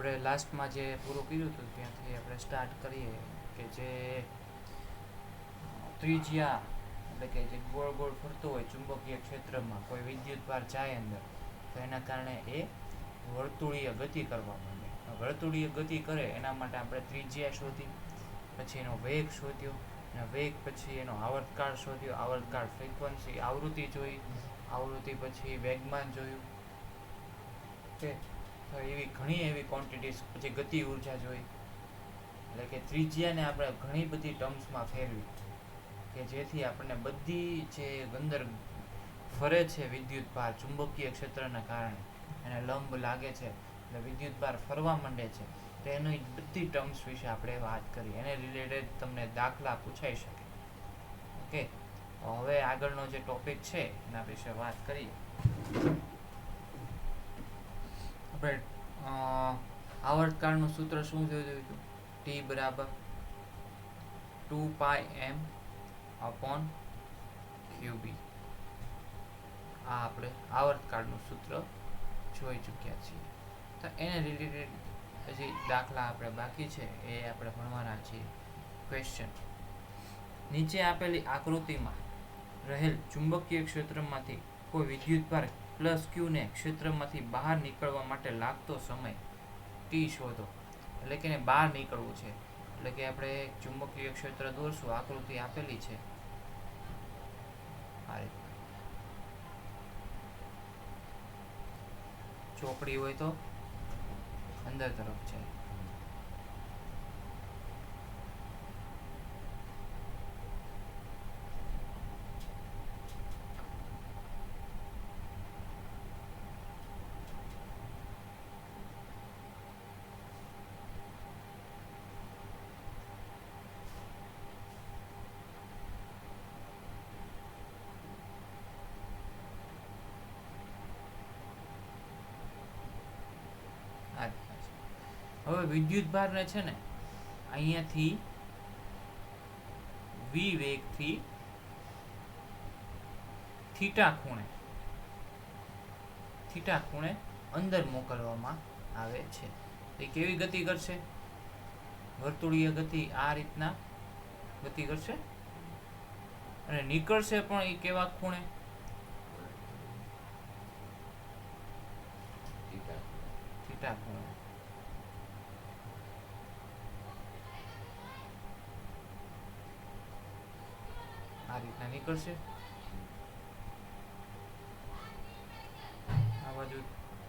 આપણે લાસ્ટમાં જે પૂરું કર્યું હતું ત્યાંથી આપણે સ્ટાર્ટ કરીએ કે જે ત્રિજ્યા એટલે કે જે ગોળ ગોળ ફરતું હોય ચુંબકીય ક્ષેત્રમાં કોઈ વિદ્યુત ભાર જાય અંદર તો એના કારણે એ વર્તુળીય ગતિ કરવા માંડે. વર્તુળીય ગતિ કરે એના માટે આપણે ત્રિજ્યા શોધી, પછી એનો વેગ શોધ્યો, અને વેગ પછી એનો આવર્તકાળ શોધ્યો, આવર્તકાળ ફ્રીક્વન્સી આવૃત્તિ જોઈ, આવૃત્તિ પછી વેગમાન જોયું. ઓકે, તો એવી ઘણી એવી ક્વોન્ટિટીઝ, પછી ગતિ ઉર્જા જોઈ. એટલે કે ત્રિજ્યાને આપણે ઘણી બધી ટર્મ્સમાં ફેરવી કે જેથી આપણને બધી જે અંદર ફરે છે વિદ્યુત ભાર ચુંબકીય ક્ષેત્રના કારણે એને લંબ લાગે છે એટલે વિદ્યુત ભાર ફરવા માંડે છે, તો એની બધી ટર્મ્સ વિશે આપણે વાત કરી. એને રિલેટેડ તમને દાખલા પૂછાઈ શકે. ઓકે, તો હવે આગળનો જે ટોપિક છે એના વિશે વાત કરીએ. આપણે આવર્તકાળનું સૂત્ર શું જોયું હતું? T બરાબર 2πm upon qb. આ આપણે આવર્તકાળનું સૂત્ર જોઈ ચૂક્યા છીએ. તો એને રિલેટેડ હજી દાખલા આપણે બાકી છે એ આપણે ભણવાના છીએ. ક્વેશ્ચન: નીચે આપેલી આકૃતિમાં રહેલ ચુંબકીય ક્ષેત્રમાંથી કોઈ વિદ્યુતભાર પ્લસ q ને ક્ષેત્રમાંથી બહાર નીકળવા માટે લાગતો સમય t શોધો. એટલે કે બહાર નીકળવું છે એટલે કે આપણે ચુંબકીય ક્ષેત્ર દોરશું. આકૃતિ આપેલી છે આ રીતે. ચોકડી હોય તો અંદર તરફ છે, હવે વિદ્યુત ભારને છે ને અહીંયાથી v વેગથી થીટા ખૂણે અંદર મોકલવામાં આવે છે. એ કેવી ગતિ કરશે? વર્તુળીય ગતિ. આ રીતના ગતિ કરશે અને નીકળશે પણ એ કેવા ખૂણે? થીટા ખૂણે. આ રીતના નીકળશે. આ બાજુ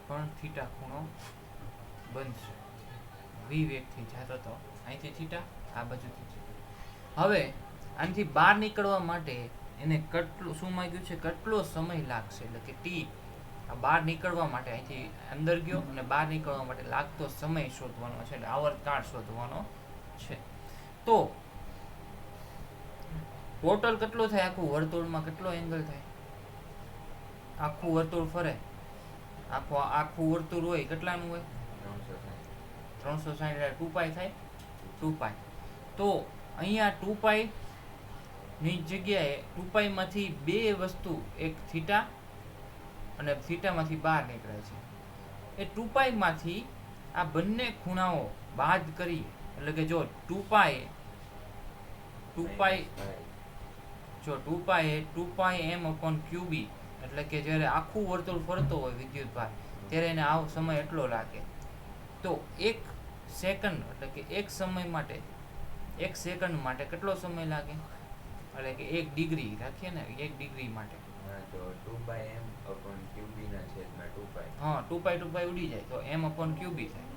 પણ થીટા ખૂણો બનશે. વી વેગથી જતો તો અહીંથી થીટા, આ બાજુથી થીટા. હવે આનાથી બહાર નીકળવા માટે એને કેટલું શું માંગ્યું છે? કેટલો સમય લાગશે? એટલે કે ટી આ બહાર નીકળવા માટે અહીંથી અંદર ગયો અને બહાર નીકળવા માટે લાગતો સમય શોધવાનો છે, એટલે આવર્તકાળ શોધવાનો છે. તો ટોટલ કેટલો થાય? આખું વર્તુળમાં કેટલો એંગલ થાય? આખું વર્તુળ ફરે, આખું વર્તુળ હોય કેટલાનું હોય? 360. 2π થાય. 2π. તો અહીંયા 2π ની જગ્યાએ 2π માંથી બે વસ્તુ, એક થીટા અને થીટામાંથી બહાર નીકળે છે. એ 2π માંથી આ બંને ખૂણાઓ બાદ કરીએ એટલે કે જો 2π જો 2π એ 2πm/qb એટલે કે જ્યારે આખું વર્તુળ ફરતો હોય વિદ્યુત ભાર ત્યારે એને આવો સમય એટલો લાગે. તો એક સેકન્ડ એટલે કે એક સેકન્ડ માટે કેટલો સમય લાગે? એટલે કે 1 ડિગ્રી રાખીએ ને, 1 ડિગ્રી માટે તો 2πm/qb ના છેદમાં 2π. હા, 2π ઉડી જાય તો m/qb થાય.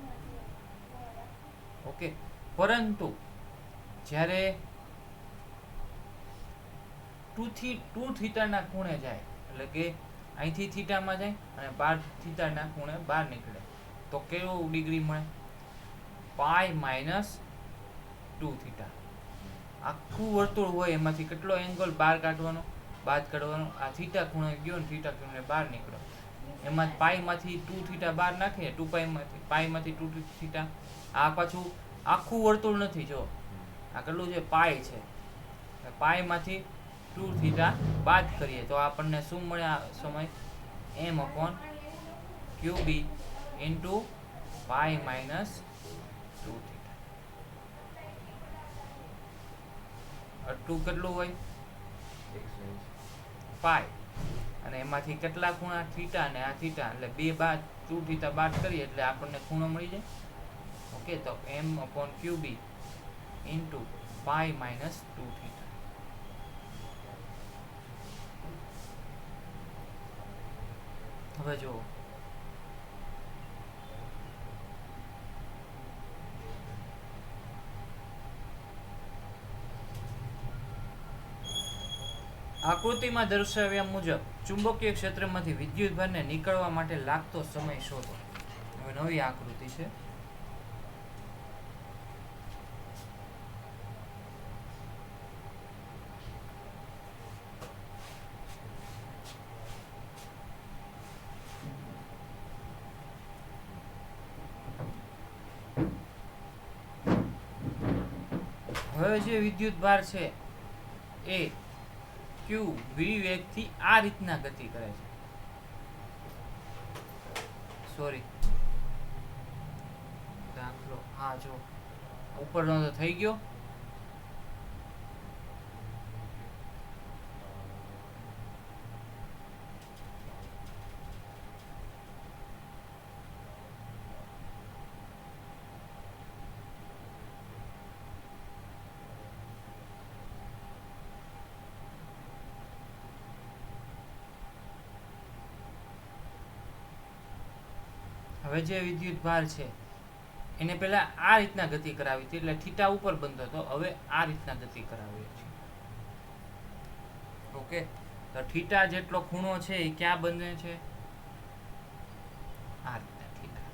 ઓકે, પરંતુ જ્યારે 2 થીટાના ખૂણે જાય એટલે કે અહીંથી થીટામાં જાય અને 12 થીટાના ખૂણે બહાર નીકળે તો કેવો ડિગ્રી મળે? π-2 થીટા. આખું વર્તુળ હોય એમાંથી કેટલો એંગલ બહાર કાઢવાનો, બાદ કાઢવાનો? આ થીટા ખૂણે ગયો ને થીટા ખૂણે બહાર નીકળ્યો, એમાં પાઈમાંથી 2 થીટા બહાર નાખીને 2π પાઈમાંથી 2 થીટા. આ પાછું આખું વર્તુળ નથી, જો આ કેટલું છે? પાઈ છે. પાઈમાંથી 2 થીટા બાદ કરીએ તો આપણને શું મળે? આ સમય m/qb * પાઈ માઇનસ 2 થીટા. આટલું કેટલું હોય? 180. પાઈ. અને એમાંથી કેટલા ખૂણા? થીટા અને આ થીટા, એટલે બે બાદ 2 થીટા બાદ કરીએ એટલે આપણને ખૂણો મળી જાય. ઓકે, તો m/qb into pi minus 2 theta. હવે જુઓ, આકૃતિમાં દર્શાવ્યા મુજબ ચુંબકીય ક્ષેત્રમાંથી વિદ્યુતભારને નીકળવા માટે લાગતો સમય શોધો. હવે નવી આકૃતિ છે. હવે જે વિદ્યુત ભાર છે એ q v વેગથી આ રીતના ગતિ કરે છે. સોરી, દાખલો હા જો ઉપરનો તો થઈ ગયો. હવે જે વિદ્યુત ભાર છે એને પહેલા આ રીતના ગતિ કરાવી હતી, એટલે થીટા ઉપર બનતો હતો. હવે આ રીતના ગતિ કરાવીએ છીએ. ઓકે, તો થીટા જેટલો ખૂણો છે એ ક્યાં બને છે? આ રીતના થીટા.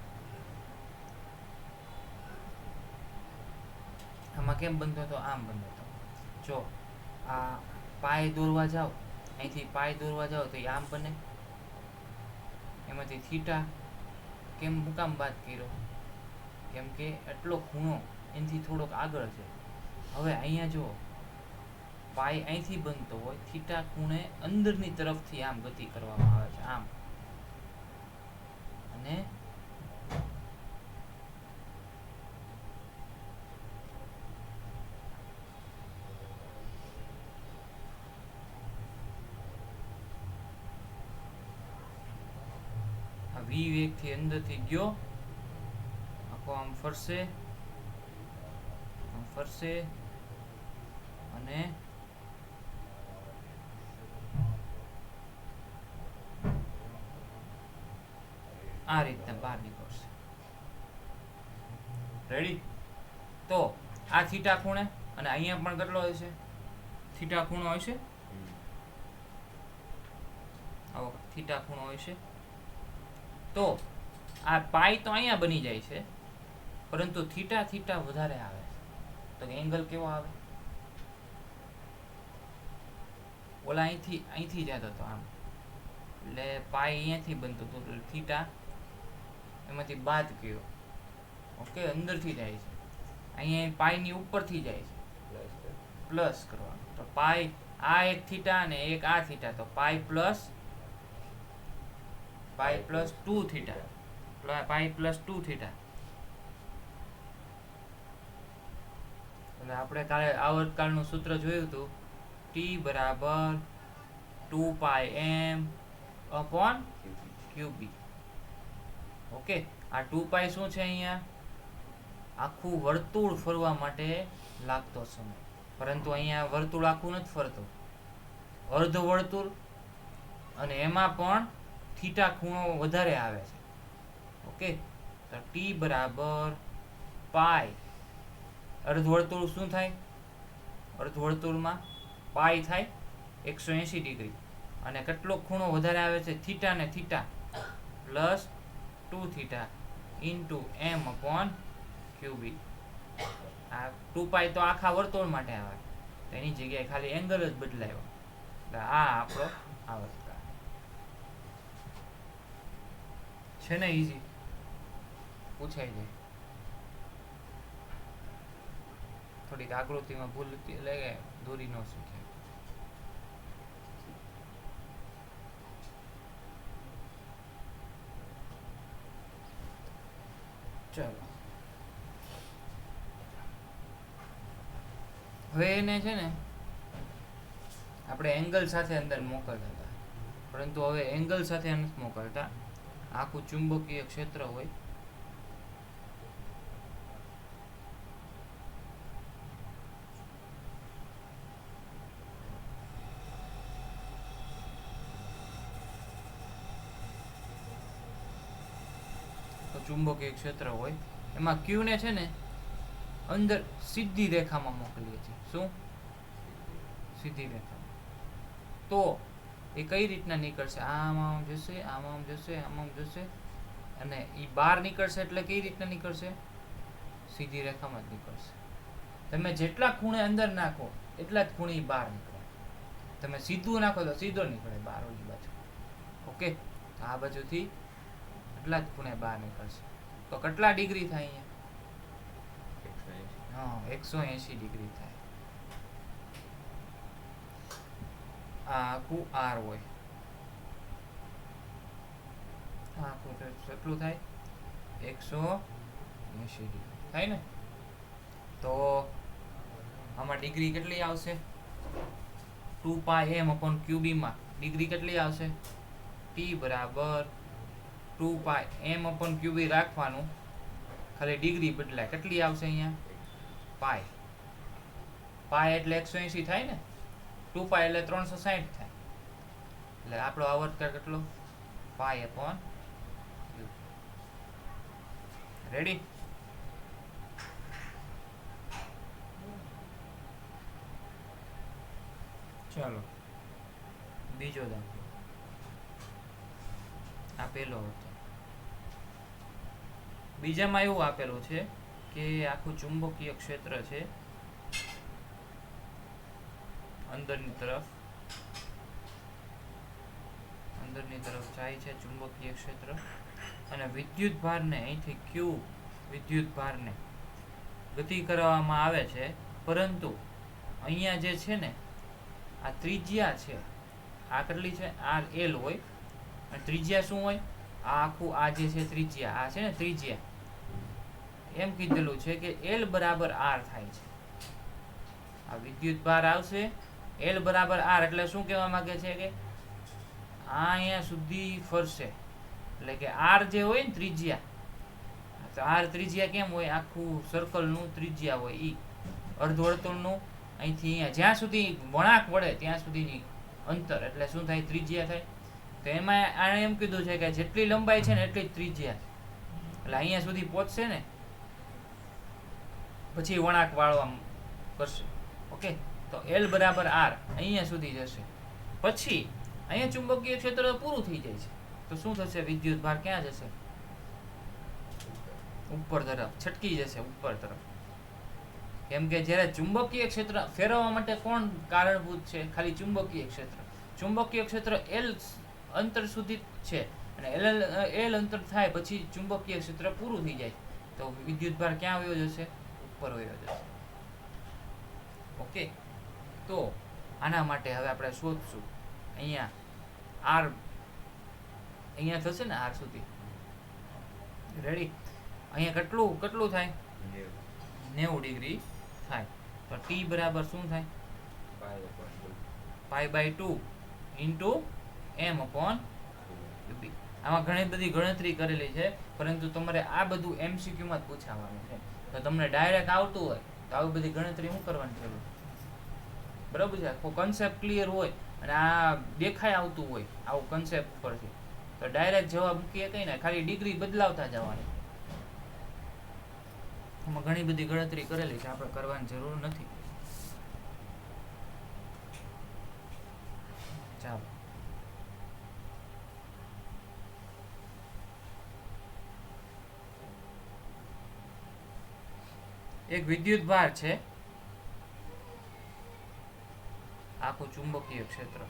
આમાં કેમ બનતો હતો? આમ બનતો હતો. જો આ પાય દોરવા જાઓ, અહીંથી પાય દોરવા જાઓ તો એ આમ બને. એમાંથી થીટા કેમ મુકામ બાદ કર્યો? કેમ કે એટલો ખૂણો એનાથી થોડોક આગળ છે. હવે અહીંયા જો પાઈ અહીંથી બનતો હોય, થીટા ખૂણે અંદરની તરફથી આમ ગતિ કરવામાં આવે છે, આમ. અને આ વી વેગથી અંદરથી ગયો, આખો આમ ફરશે અને આ રીતના બહાર નીકળશે. રેડી? તો આ થીટા ખૂણે, અને અહીંયા પણ કેટલો હોય છે? થીટા ખૂણો હોય છે. આવો થીટા ખૂણો હોય છે. તો આ પાઈ તો અહીંયા બની જાય છે, પરંતુ થીટા થીટા વધારે આવે છે. તો એંગલ કેવો આવે? ઓલા અહીંથી જતો હતો આમ, એટલે પાઈ અહીંયાથી બનતું હતું, એટલે થીટા એમાંથી બાદ ગયો. ઓકે, અંદરથી જાય છે. અહીંયા પાઈની ઉપરથી જાય છે, પ્લસ કરવાનું. તો પાઈ આ એક થીટા અને એક આ થીટા, તો pi plus 2 theta. Pi plus 2 theta. એટલે આપણે કાલે આવર્તકાળનું સૂત્ર જોયું હતું, T બરાબર 2πm/qb. ઓકે, આ 2π શું છે? અહીંયા આખું વર્તુળ ફરવા માટે લાગતો સમય. પરંતુ અહીંયા વર્તુળ આખું નથી ફરતું, અર્ધ વર્તુળ, અને એમાં પણ થીટા ખૂણો વધારે આવે છે. ઓકે, તો T બરાબર પાઈ. અર્ધવર્તુળ શું થાય? અર્ધવર્તુળમાં પાઈ થાય 180 ડિગ્રી, અને કેટલો ખૂણો વધારે આવે છે? થીટા ને theta, plus 2 theta into m/qb. આ 2π તો આખા વર્તુળ માટે આવે, એની જગ્યાએ ખાલી એંગલ જ બદલાયો. એટલે આ આપણો આવર્તકાળ છે ને. ઈઝી પૂછાઈ જાય. થોડીક આકૃતિમાં ભૂલ હતી એટલે દોરી ન શીખ્યા. ચાલો હવે એને છે ને આપણે એંગલ સાથે અંદર મોકલતા હતા, પરંતુ હવે એંગલ સાથે નથી મોકલતા. આખું ચુંબકીય ક્ષેત્ર હોય તો ચુંબકીય ક્ષેત્ર હોય એમાં ક્યુ ને છે ને અંદર સીધી રેખામાં મોકલીએ છીએ. શું? સીધી રેખામાં. તો એ કઈ રીતના નીકળશે? આમ જશે, આમ જશે, આમ જશે, અને એ બહાર નીકળશે એટલે કઈ રીતના નીકળશે? સીધી રેખામાં જ નીકળશે. તમે જેટલા ખૂણે અંદર નાખો એટલા જ ખૂણે બહાર નીકળે. તમે સીધું નાખો તો સીધો નીકળે બહાર ઓલી બાજુ. ઓકે, આ બાજુથી એટલા જ ખૂણે બહાર નીકળશે. તો કેટલા ડિગ્રી થાય અહીંયા? 180 ડિગ્રી થાય. આ આખું આર હોય, આ આખું કેટલું થાય? 180 ડિગ્રી થાય ને. તો આમાં ડિગ્રી કેટલી આવશે? 2πm/qb માં ડિગ્રી કેટલી આવશે? T બરાબર 2πm/qb રાખવાનું, ખાલી ડિગ્રી બદલાય. કેટલી આવશે અહીંયા? પાય. પાય એટલે 180 થાય ને, 2π એટલે 360 થાય. એટલે આપણો આવર્તકાળ કેટલો? π/q. રેડી? ચાલો બીજો દાખલો. આ પેલો હતો. બીજામાં એવું આપેલું છે કે આખું ચુંબકીય ક્ષેત્ર છે અંદરની તરફ જાય છે ચુંબકીય ક્ષેત્ર, અને વિદ્યુત ભારને અહીંથી ક્યુ વિદ્યુત ભારને ગતિ કરવામાં આવે છે, પરંતુ અહીંયા જે છે ને આ ત્રિજ્યા છે, આ કેટલી છે? આર એલ હોય, અને ત્રિજ્યા શું હોય? આ આખું આ જે છે ત્રિજ્યા, આ છે ને ત્રિજ્યા, એમ કીધેલું છે કે એલ બરાબર આર થાય છે. આ વિદ્યુત ભાર આવશે એલ બરાબર આર, એટલે શું કહેવા માંગે છે કે આ અહીંયા સુધી ફરશે, એટલે કે આર જે હોય ને ત્રિજ્યા, તો આર ત્રિજ્યા કેમ હોય? આખું સર્કલનું ત્રિજ્યા હોય ઈ અર્ધવર્તુળનું, અહીંથી અહીંયા જ્યાં સુધી વળાંક વળે ત્યાં સુધીની અંતર, એટલે શું થાય? ત્રિજ્યા થાય. તો એમાં આણે એમ કીધું છે કે જેટલી લંબાઈ છે ને એટલી જ ત્રિજ્યા, એટલે અહીંયા સુધી પહોંચશે ને પછી વળાંક વાળવા કરશે. ઓકે, તો એલ બરાબર આર અહીંયા સુધી જશે, પછી અહીંયા ચુંબકીય ક્ષેત્ર પૂરું થઈ જાય છે. તો શું થશે? વિદ્યુત ભાર ક્યાં જશે? ઉપર તરફ છટકી જશે, ઉપર તરફ. કેમ કે જ્યારે ચુંબકીય ક્ષેત્ર ફેરવવા માટે કોણ કારણભૂત છે? ખાલી ચુંબકીય ક્ષેત્ર. ચુંબકીય ક્ષેત્ર એલ અંતર સુધી છે, અને એલ અંતર થાય પછી ચુંબકીય ક્ષેત્ર પૂરું થઈ જાય, તો વિદ્યુત ભાર ક્યાં વયો જશે? ઉપર વયો જશે. ઓકે, તો આના માટે હવે આપણે શોધશું. અહીંયા આર અહીંયા થશે ને આર સુધી. રેડી? અહીંયા કેટલું થાય? 90 ડિગ્રી થાય. તો ટી બરાબર શું થાય? π/2 ઇન્ટુ m/qb. આમાં ઘણી બધી ગણતરી કરેલી છે, પરંતુ તમારે આ બધું MCQ માં જ પૂછાવાનું છે. તો તમને ડાયરેક્ટ આવતું હોય તો આવી બધી ગણતરી શું કરવાની જરૂર? બરાબર છે? આખો કન્સેપ્ટ ક્લિયર હોય અને આ દેખાય આવતું હોય આવું કન્સેપ્ટ પરથી, તો ડાયરેક્ટ જવાબ મૂકીએ કઈ ને, ખાલી ડિગ્રી બદલાવતા જવાની. એમાં ઘણી બધી ગણતરી કરેલી છે, આપણે કરવાની જરૂર નથી. ચાલો એક વિદ્યુત ભાર છે, આખું ચુંબકીય ક્ષેત્ર.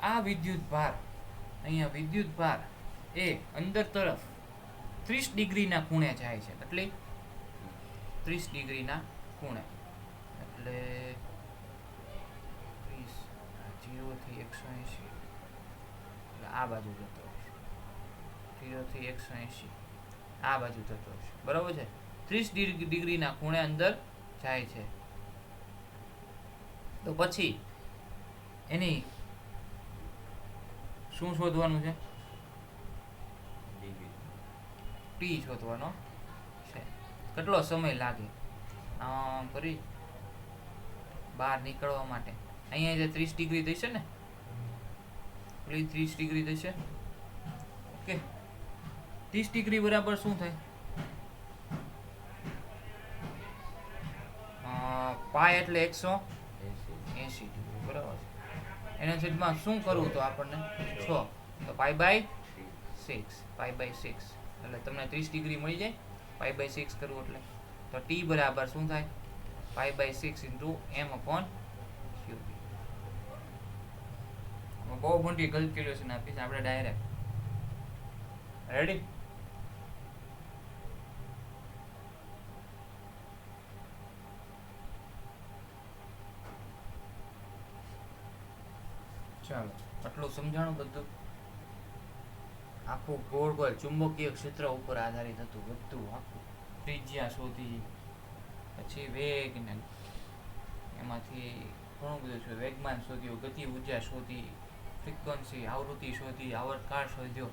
આ વિદ્યુત ભાર, અહીંયા વિદ્યુત ભાર એ અંદર તરફ 30 ડિગ્રીના ખૂણે જાય છે. એટલે 30 ડિગ્રીના ખૂણે, એટલે 30 0 થી 180, એટલે આ બાજુ જતો હશે. 0 થી 180 આ બાજુ જતો હશે, બરાબર છે. 30 ડિગ્રીના ખૂણે અંદર જાય છે. તો પછી એની શું શોધવાનું છે? ટી શોધવાનો છે. કેટલો સમય લાગે આમ કરી બહાર નીકળવા માટે? અહીંયા જે 30 ડિગ્રી થશે ને, પેલી 30 ડિગ્રી થશે. ઓકે, 30 ડિગ્રી બરાબર શું થાય? પાય એટલે 180 ડિગ્રી, બરાબર છે. એના છેદમાં શું કરવું તો આપણને 6, તો પાઈ બાય 6, પાઈ બાય 6 એટલે તમને 30 ડિગ્રી મળી જાય. પાઈ બાય 6 કરવું એટલે તો ટી બરાબર શું થાય? Pi by 6 into M upon Q. બહુ મોટી કેલ્ક્યુલેશન આપીશ આપણે ડાયરેક્ટ. રેડી? ચાલો, આટલું સમજાણું બધું. આખું ગોળ ગોળ ચુંબકીય ક્ષેત્ર ઉપર આધારિત હતું બધું આખું. ત્રિજ્યા શોધી, પછી વેગ ને એમાંથી ઘણું બધું છે. વેગમાન શોધ્યું, ગતિ ઉર્જા શોધી, ફ્રીક્વન્સી આવૃત્તિ શોધી, આવર્તકાળ શોધ્યો.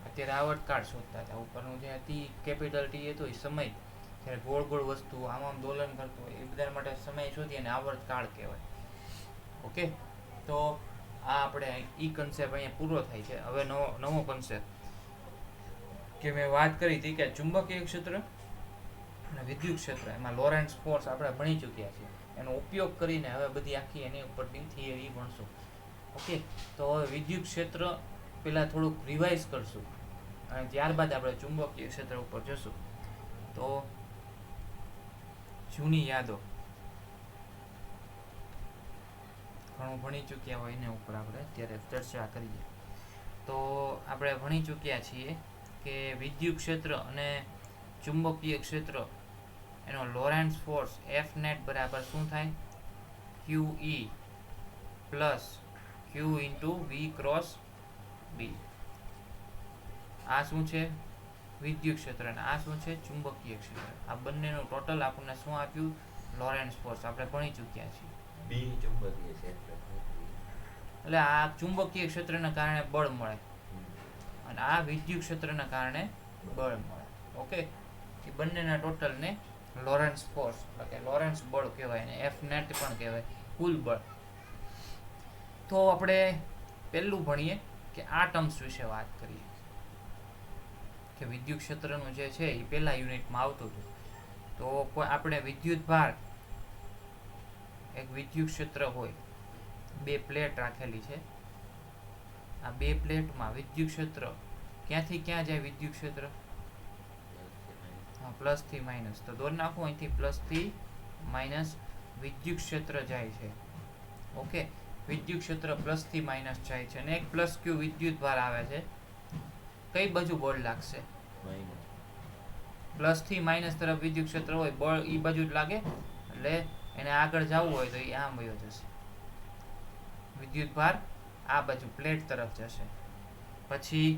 અત્યારે આવર્તકાળ શોધતા હતા. ઉપરનું જે હતી કેપિટલ ટી હતો એ સમય, જ્યારે ગોળ ગોળ વસ્તુ આમ આમ દોલન કરતું હોય એ બધા માટે સમય શોધી અને આવર્તકાળ કહેવાય. ઓકે, તો આ આપણે ઈ કન્સેપ્ટ અહીંયા પૂરો થાય છે. હવે નવો કન્સેપ્ટ કે મેં વાત કરી હતી કે ચુંબકીય ક્ષેત્ર અને વિદ્યુત ક્ષેત્ર, એમાં લોરેન્ટ્ઝ ફોર્સ આપણે ભણી ચૂક્યા છીએ. એનો ઉપયોગ કરીને હવે બધી આખી એની ઉપરની થિયરી ભણશું. ઓકે, તો હવે વિદ્યુત ક્ષેત્ર પહેલાં થોડુંક રિવાઇઝ કરશું અને ત્યારબાદ આપણે ચુંબકીય ક્ષેત્ર ઉપર જશું. તો જૂની યાદો ઘણું ભણી ચૂક્યા હોય એના ઉપર આપણે અત્યારે ચર્ચા કરીએ. તો આપણે ભણી ચૂક્યા છીએ કે વિદ્યુત ક્ષેત્ર અને ચુંબકીય ક્ષેત્ર એનો લોરેન્ટ્ઝ ફોર્સ એફ નેટ બરાબર શું થાય? Q E plus Q into V cross B. આ શું છે? વિદ્યુત ક્ષેત્ર, અને આ શું છે? ચુંબકીય ક્ષેત્ર. આ બંનેનું ટોટલ આપણને શું આપ્યું? લોરેન્ટ્ઝ ફોર્સ આપણે ભણી ચૂક્યા છીએ. બી ચુંબકીય ક્ષેત્ર એટલે આ ચુંબકીય ક્ષેત્રના કારણે બળ મળે અને આ વિદ્યુત ક્ષેત્રના કારણે બળ મળે. ઓકે, એ બંનેના ટોટલને લોરેન્ટ્ઝ ફોર્સ એટલે કે લોરેન્ટ્ઝ બળ કહેવાય, અને એફ નેટ પણ કહેવાય, કુલ બળ. તો આપણે પહેલું ભણીએ કે આ ટર્મ્સ વિશે વાત કરીએ કે વિદ્યુત ક્ષેત્રનું જે છે એ પહેલા યુનિટમાં આવતું હતું. તો આપણે વિદ્યુત ભાર, એક વિદ્યુત ક્ષેત્ર હોય, બે પ્લેટ રાખેલી છે. આ બે પ્લેટમાં વિદ્યુત ક્ષેત્ર ક્યાંથી ક્યાં જાય? વિદ્યુત ક્ષેત્ર પ્લસ થી માઇનસ. તો દોર નાખો અહીંથી પ્લસ થી માઇનસ વિદ્યુત ક્ષેત્ર જાય છે. ઓકે, વિદ્યુત ક્ષેત્ર પ્લસ થી માઇનસ જાય છે અને એક પ્લસ ક્યુ વિદ્યુત ભાર આવે છે. કઈ બાજુ બળ લાગશે? પ્લસ થી માઇનસ તરફ વિદ્યુત ક્ષેત્ર હોય, બળ ઈ બાજુ જ લાગે. એટલે એને આગળ જવું હોય તો એ આમ વયો જશે. વિદ્યુત ભાર આ બાજુ પ્લેટ તરફ જશે. પછી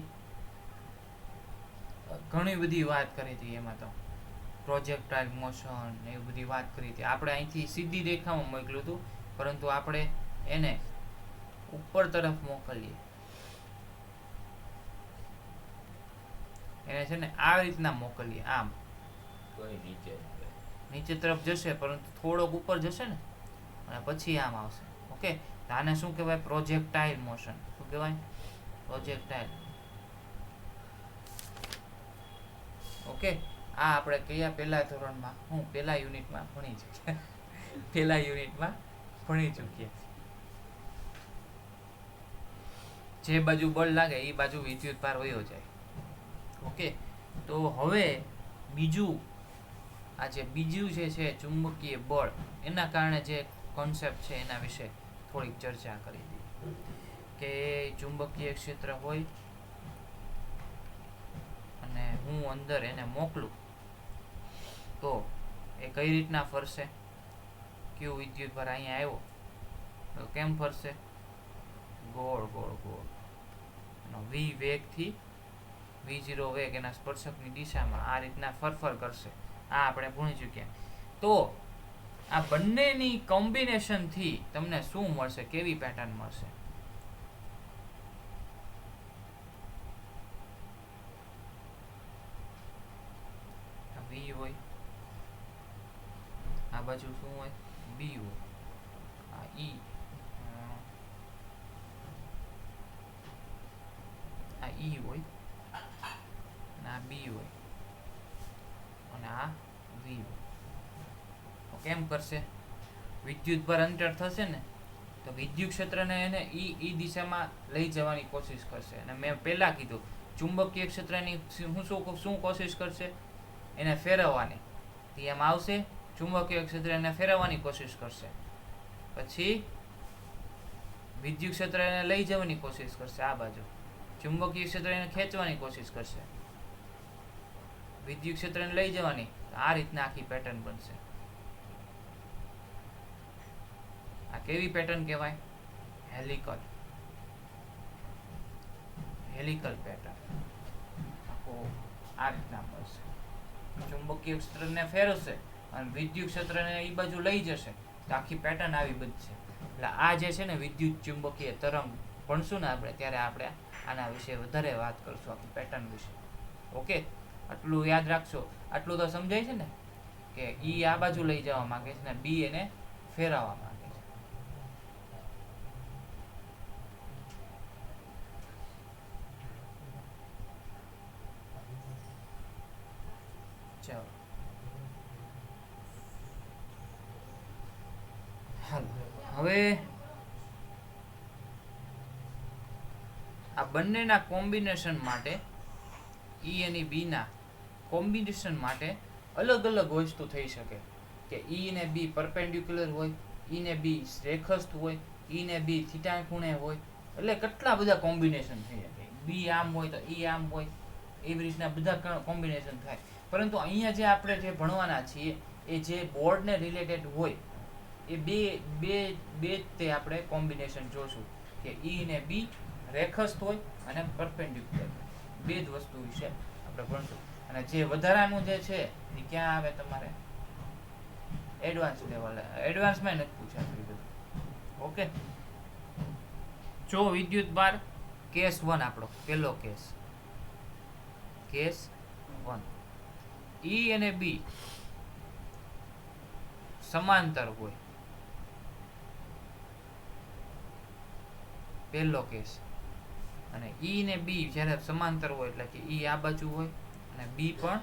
ઘણી બધી વાત કરી હતી એમાં, તો પ્રોજેક્ટાઇલ મોશન એ બધી વાત કરી હતી. આપણે અહીંથી સીધી રેખામાં મોકલ્યું હતું, પરંતુ આપણે એને ઉપર તરફ મોકલીએ, એને છે ને આ રીતના મોકલીએ, આમ નીચે તરફ જશે પરંતુ થોડોક ઉપર જશે ને અને પછી આમ આવશે. ઓકે, તો આને શું કહેવાય? પ્રોજેક્ટાઇલ મોશન. શું કહેવાય? પ્રોજેક્ટાઇલ. ઓકે, આ આપણે કયા પહેલા ધોરણમાં, હું પહેલા યુનિટમાં ભણી ચૂક્યા જે બાજુ બળ લાગે એ બાજુ વિદ્યુત ભાર વયો જાય. ઓકે, તો હવે બીજું જે છે ચુંબકીય બળ, એના કારણે જે કોન્સેપ્ટ છે એના વિશે થોડીક ચર્ચા કરી હતી કે ચુંબકીય ક્ષેત્ર હોય અને હું અંદર એને મોકલું તો એ કઈ રીતના ફરશે? ક્યુ વિદ્યુતભાર અહીંયા આવ્યો તો કેમ ફરશે? ગોળ ગોળ ગોળ. વી વેગથી v0 વેગ એના સ્પર્શકની દિશામાં આ રીતના ફરફર કરશે. આ આપણે ભણી ચૂક્યા. તો આ બંનેની કોમ્બિનેશનથી તમને શું મળશે? કેવી પેટર્ન મળશે? v હોય, આ બાજુ શું હોય? b હોય, આ e, આ e હોય અને આ b હોય અને આ v હોય. તો કેમ કરશે? વિદ્યુત પર અંતર થશે ને તો વિદ્યુત ક્ષેત્રને એને ઈ દિશામાં લઈ જવાની કોશિશ કરશે. અને મેં પહેલા કીધું ચુંબકીય ક્ષેત્રની શું કોશિશ કરશે? એને ફેરવવાની. તે એમ આવશે, ચુંબકીય ક્ષેત્ર એને ફેરવવાની કોશિશ કરશે. પછી વિદ્યુત ક્ષેત્ર એને લઈ જવાની કોશિશ કરશે આ બાજુ. ચુંબકીય ક્ષેત્ર એને ખેંચવાની કોશિશ કરશે. વિદ્યુત ક્ષેત્ર એને લઈ જવાની. આ રીતના આખી પેટર્ન બનશે. આ કેવી પેટર્ન કહેવાય? હેલિકલ. હેલિકલ પેટર્ન આખો આ રીતના બનશે. ચુંબકીય ક્ષેત્રને ફેરવશે અને વિદ્યુત ક્ષેત્રને એ બાજુ લઈ જશે તો આખી પેટર્ન આવી બનશે. એટલે આ જે છે ને વિદ્યુત ચુંબકીય તરંગ ભણશું ને આપણે, ત્યારે આપણે આના વિશે વધારે વાત કરશું, આખી પેટર્ન વિશે. ઓકે, આટલું યાદ રાખશો. આટલું તો સમજાય છે ને કે ઈ આ બાજુ લઈ જવા માંગે છે ને બી એને ફેરવવા માંગે છે. ચાલો હવે આ બંનેના કોમ્બિનેશન માટે ઈ અને બી ના કોમ્બિનેશન માટે અલગ અલગ વસ્તુ થઈ શકે કે ઈ ને બી પરપેન્ડિક્યુલર હોય, ઈ ને બી રેખસ્થ હોય, ઈ ને બી થીટા ખૂણે હોય. એટલે કેટલા બધા કોમ્બિનેશન થઈ શકે. બી આમ હોય તો ઈ આમ હોય, એવી રીતના બધા કોમ્બિનેશન થાય. પરંતુ અહીંયા જે આપણે જે ભણવાના છીએ એ જે બોર્ડને રિલેટેડ હોય એ બે તે આપણે કોમ્બિનેશન જોશું કે ઈ ને બી રેખસ્થ હોય અને પરપેન્ડિક્યુલર. બે જ વસ્તુ વિશે આપણે ભણશું. અને જે વધારાનું જે છે એ ક્યાં આવે? તમારે એડવાન્સ લેવલ. એડવાન્સમાં નથી પૂછાતું એ બધું. ઓકે, જો વિદ્યુત બાર કેસ 1 આપણો પહેલો કેસ 1 ઈ અને બી સમાંતર હોય, પહેલો કેસ. અને ઈ ને બી જ્યારે સમાંતર હોય એટલે કે ઈ આ બાજુ હોય અને બી પણ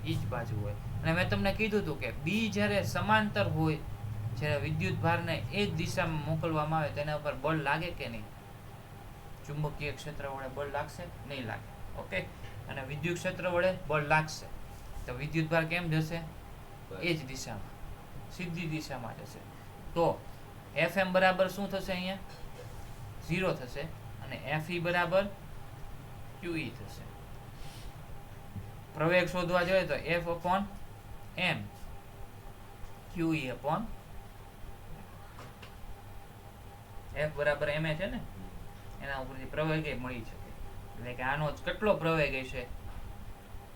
ઈ જ બાજુ હોય. અને મેં તમને કીધું હતું કે બી જ્યારે સમાંતર હોય, જ્યારે વિદ્યુત ભારને એ જ દિશામાં મોકલવામાં આવે તેના ઉપર બળ લાગે કે નહીં? ચુંબકીય ક્ષેત્ર વડે બળ લાગશે? નહીં લાગે. ઓકે, અને વિદ્યુત ક્ષેત્ર વડે બળ લાગશે તો વિદ્યુત ભાર કેમ જશે? એ જ દિશામાં, સીધી દિશામાં જશે. તો Fm બરાબર શું થશે? અહીંયા 0 થશે અને Fe બરાબર QE થશે. પ્રવેગ શોધવા જોઈએ તો F upon m QE upon F બરાબર ma છે ને, એના ઉપરથી પ્રવેગ મળી શકે. એટલે કે આનો કેટલો પ્રવેગ હશે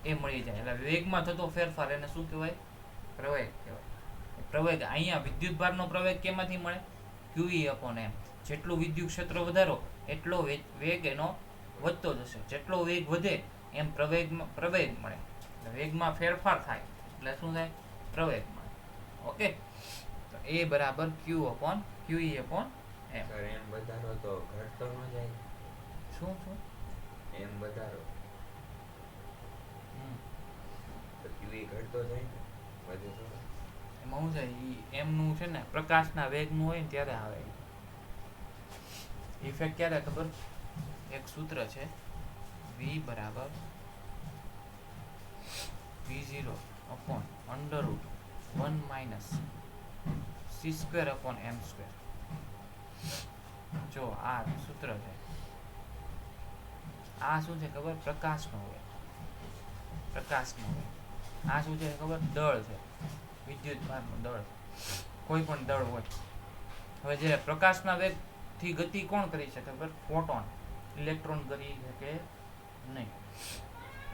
એ મળી જાય. એટલે વેગમાં થતો ફેરફાર એને શું કહેવાય? પ્રવેગ કહેવાય. પ્રવેગ અહીંયા વિદ્યુત ભારનો પ્રવેગ કેમાંથી મળે? QE upon m. જેટલું વિદ્યુત ક્ષેત્ર વધારો એટલો વેગ એનો વધતો જશે. જેટલો વેગ વધે એમ પ્રવેગ મળે. વેગમાં ફેરફાર થાય એટલે શું થાય? પ્રવેગ મળે. ઓકે, તો એ બરાબર QE upon m. સર એમ વધારો તો ઘટતો ન જાય? શું એમ વધારો તો QE ઘટતો જાય ને, વધે થોડો. એમાં શું થાય? એમ નું છે ને પ્રકાશના વેગનું હોય ને ત્યારે આવે ઇફેક્ટ. ક્યારે ખબર? એક સૂત્ર છે v બરાબર v0 upon under root 1 minus c square upon m square. જો આ સૂત્ર છે. આ શું છે ખબર? પ્રકાશનો વેગ. પ્રકાશનો વેગ. આ શું છે ખબર? દળ છે, વિદ્યુત ભારનું દળ. કોઈ પણ દળ હોય. હવે જે પ્રકાશના વેગથી ગતિ કોણ કરી શકે ખબર? ફોટોન. ઇલેક્ટ્રોન કરી શકે નહીં.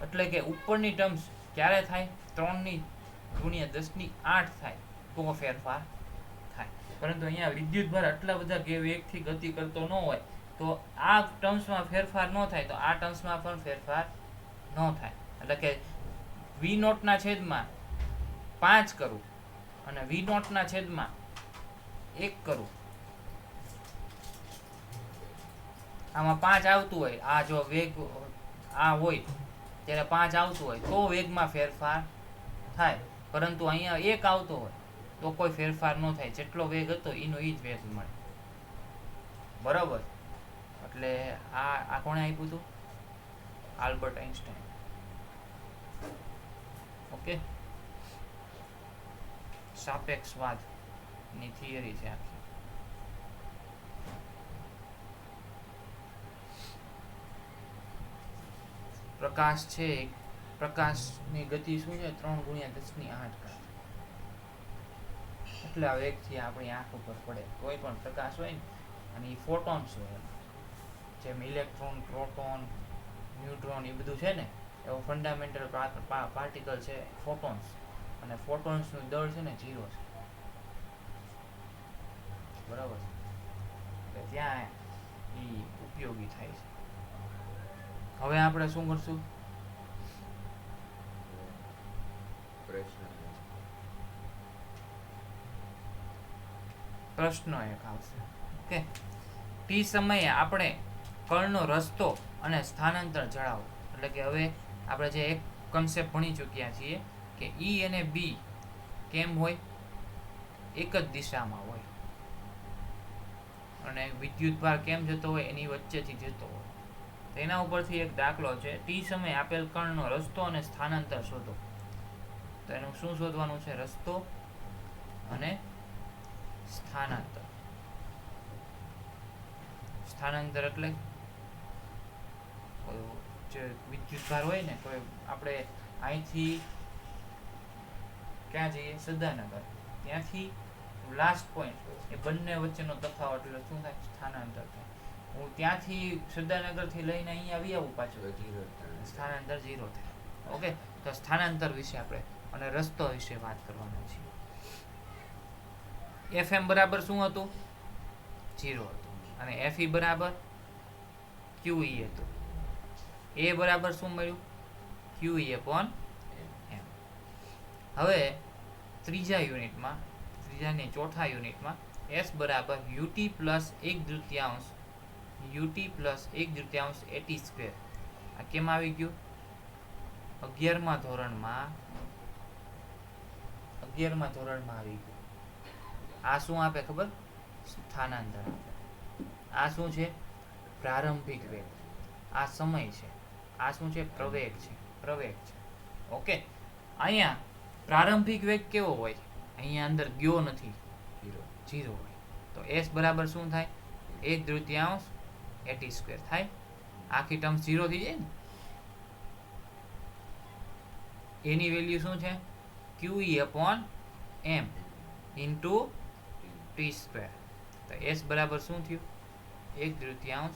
એટલે કે ઉપરની ટર્મ્સ ક્યારે થાય? 3×10⁸ થાય તો ફેરફાર થાય. પરંતુ અહીંયા વિદ્યુત ભાર આટલા બધા વેગથી ગતિ કરતો ન હોય તો આ ટર્મ્સમાં ફેરફાર ન થાય તો આ ટર્મ્સમાં પણ ફેરફાર ન થાય. એટલે કે v0 ના છેદમાં 5 કરું અને v0 ના છેદમાં 1 કરું, આમાં 5 આવતું હોય, આ જો વેગ આ હોય ત્યારે 5 આવતું હોય તો વેગમાં ફેરફાર થાય. પરંતુ અહીંયા 1 આવતો હોય તો કોઈ ફેરફાર ન થાય. જેટલો વેગ હતો એનો એ જ વેગ મળે. બરાબર? એટલે આ કોણે આપ્યું હતું? Albert Einstein. ઓકે, સાપેક્ષવાદ ની થિયરી છે આખી. પ્રકાશ છે, પ્રકાશની ગતિ શું છે? 3×10⁸. એટલા વેગથી આપણી આંખ ઉપર પડે કોઈ પણ પ્રકાશ હોય ને, અને એ ફોટોન્સ હોય, જેમ ઇલેક્ટ્રોન, પ્રોટોન, ન્યુટ્રોન એ બધું છે ને, એવો ફંડામેન્ટલ પાર્ટિકલ છે ફોટોન્સ. અને ફોટોન્સનું દળ છે ને 0 છે. બરાબર? એટલે ત્યાં એ ઉપયોગી થાય છે. હવે આપણે શું કરશું? પ્રશ્ન એક આવશે. ઓકે, ટી સમયે આપણે કણનો રસ્તો અને સ્થાનાંતર જણાવો. એટલે કે હવે આપણે જે એક કન્સેપ્ટ ભણી ચૂક્યા છીએ કે ઈ અને બી કેમ હોય? એક જ દિશામાં હોય. અને વિદ્યુતભાર કેમ જતો હોય? એની વચ્ચેથી જતો હોય. તેના ઉપરથી એક દાખલો છે. ટી સમયે આપેલ કણનો રસ્તો અને સ્થાનાંતર શોધો. તો એનું શું શોધવાનું છે? રસ્તો અને સ્થાનાંતર. સ્થાનાંતર એટલે જે વિદ્યુતભાર હોય ને, કોઈ આપણે અહીંથી ક્યાં જઈએ? સદાનગર. ત્યાંથી લાસ્ટ પોઈન્ટ, એ બંને વચ્ચેનો તફાવત એટલે શું થાય? સ્થાનાંતર થાય. હું ત્યાંથી સદાનગરથી લઈને અહીંયા આવી આવું પાછું, સ્થાનાંતર 0 થાય. ઓકે, તો સ્થાનાંતર વિશે આપણે અને રસ્તો વિશે વાત કરવાના છીએ. FM બરાબર શું હતું? 0 હતું. અને FE બરાબર QE હતું. A બરાબર શું મળ્યું? QE/m. હવે ત્રીજા ને ચોથા યુનિટમાં S બરાબર UT પ્લસ 1/3 AT². આ કેમ આવી ગયું? 11મા ધોરણમાં આવી ગયું. આ શું આપે ખબર? સ્થાનાંતર આપે. આ શું છે? પ્રારંભિક વેગ. આ સમય છે. આ શું છે? પ્રવેગ છે. ઓકે, અહીંયા પ્રારંભિક વેગ કેવો હોય? અહીંયા અંદર ગયો નથી, 0 હોય. તો S બરાબર શું થાય? 1/3 AT² થાય. આખી ટર્મ 0 થઈ જાય ને. એની વેલ્યુ શું છે? QE/m into T². તો S બરાબર શું થયું? 1/3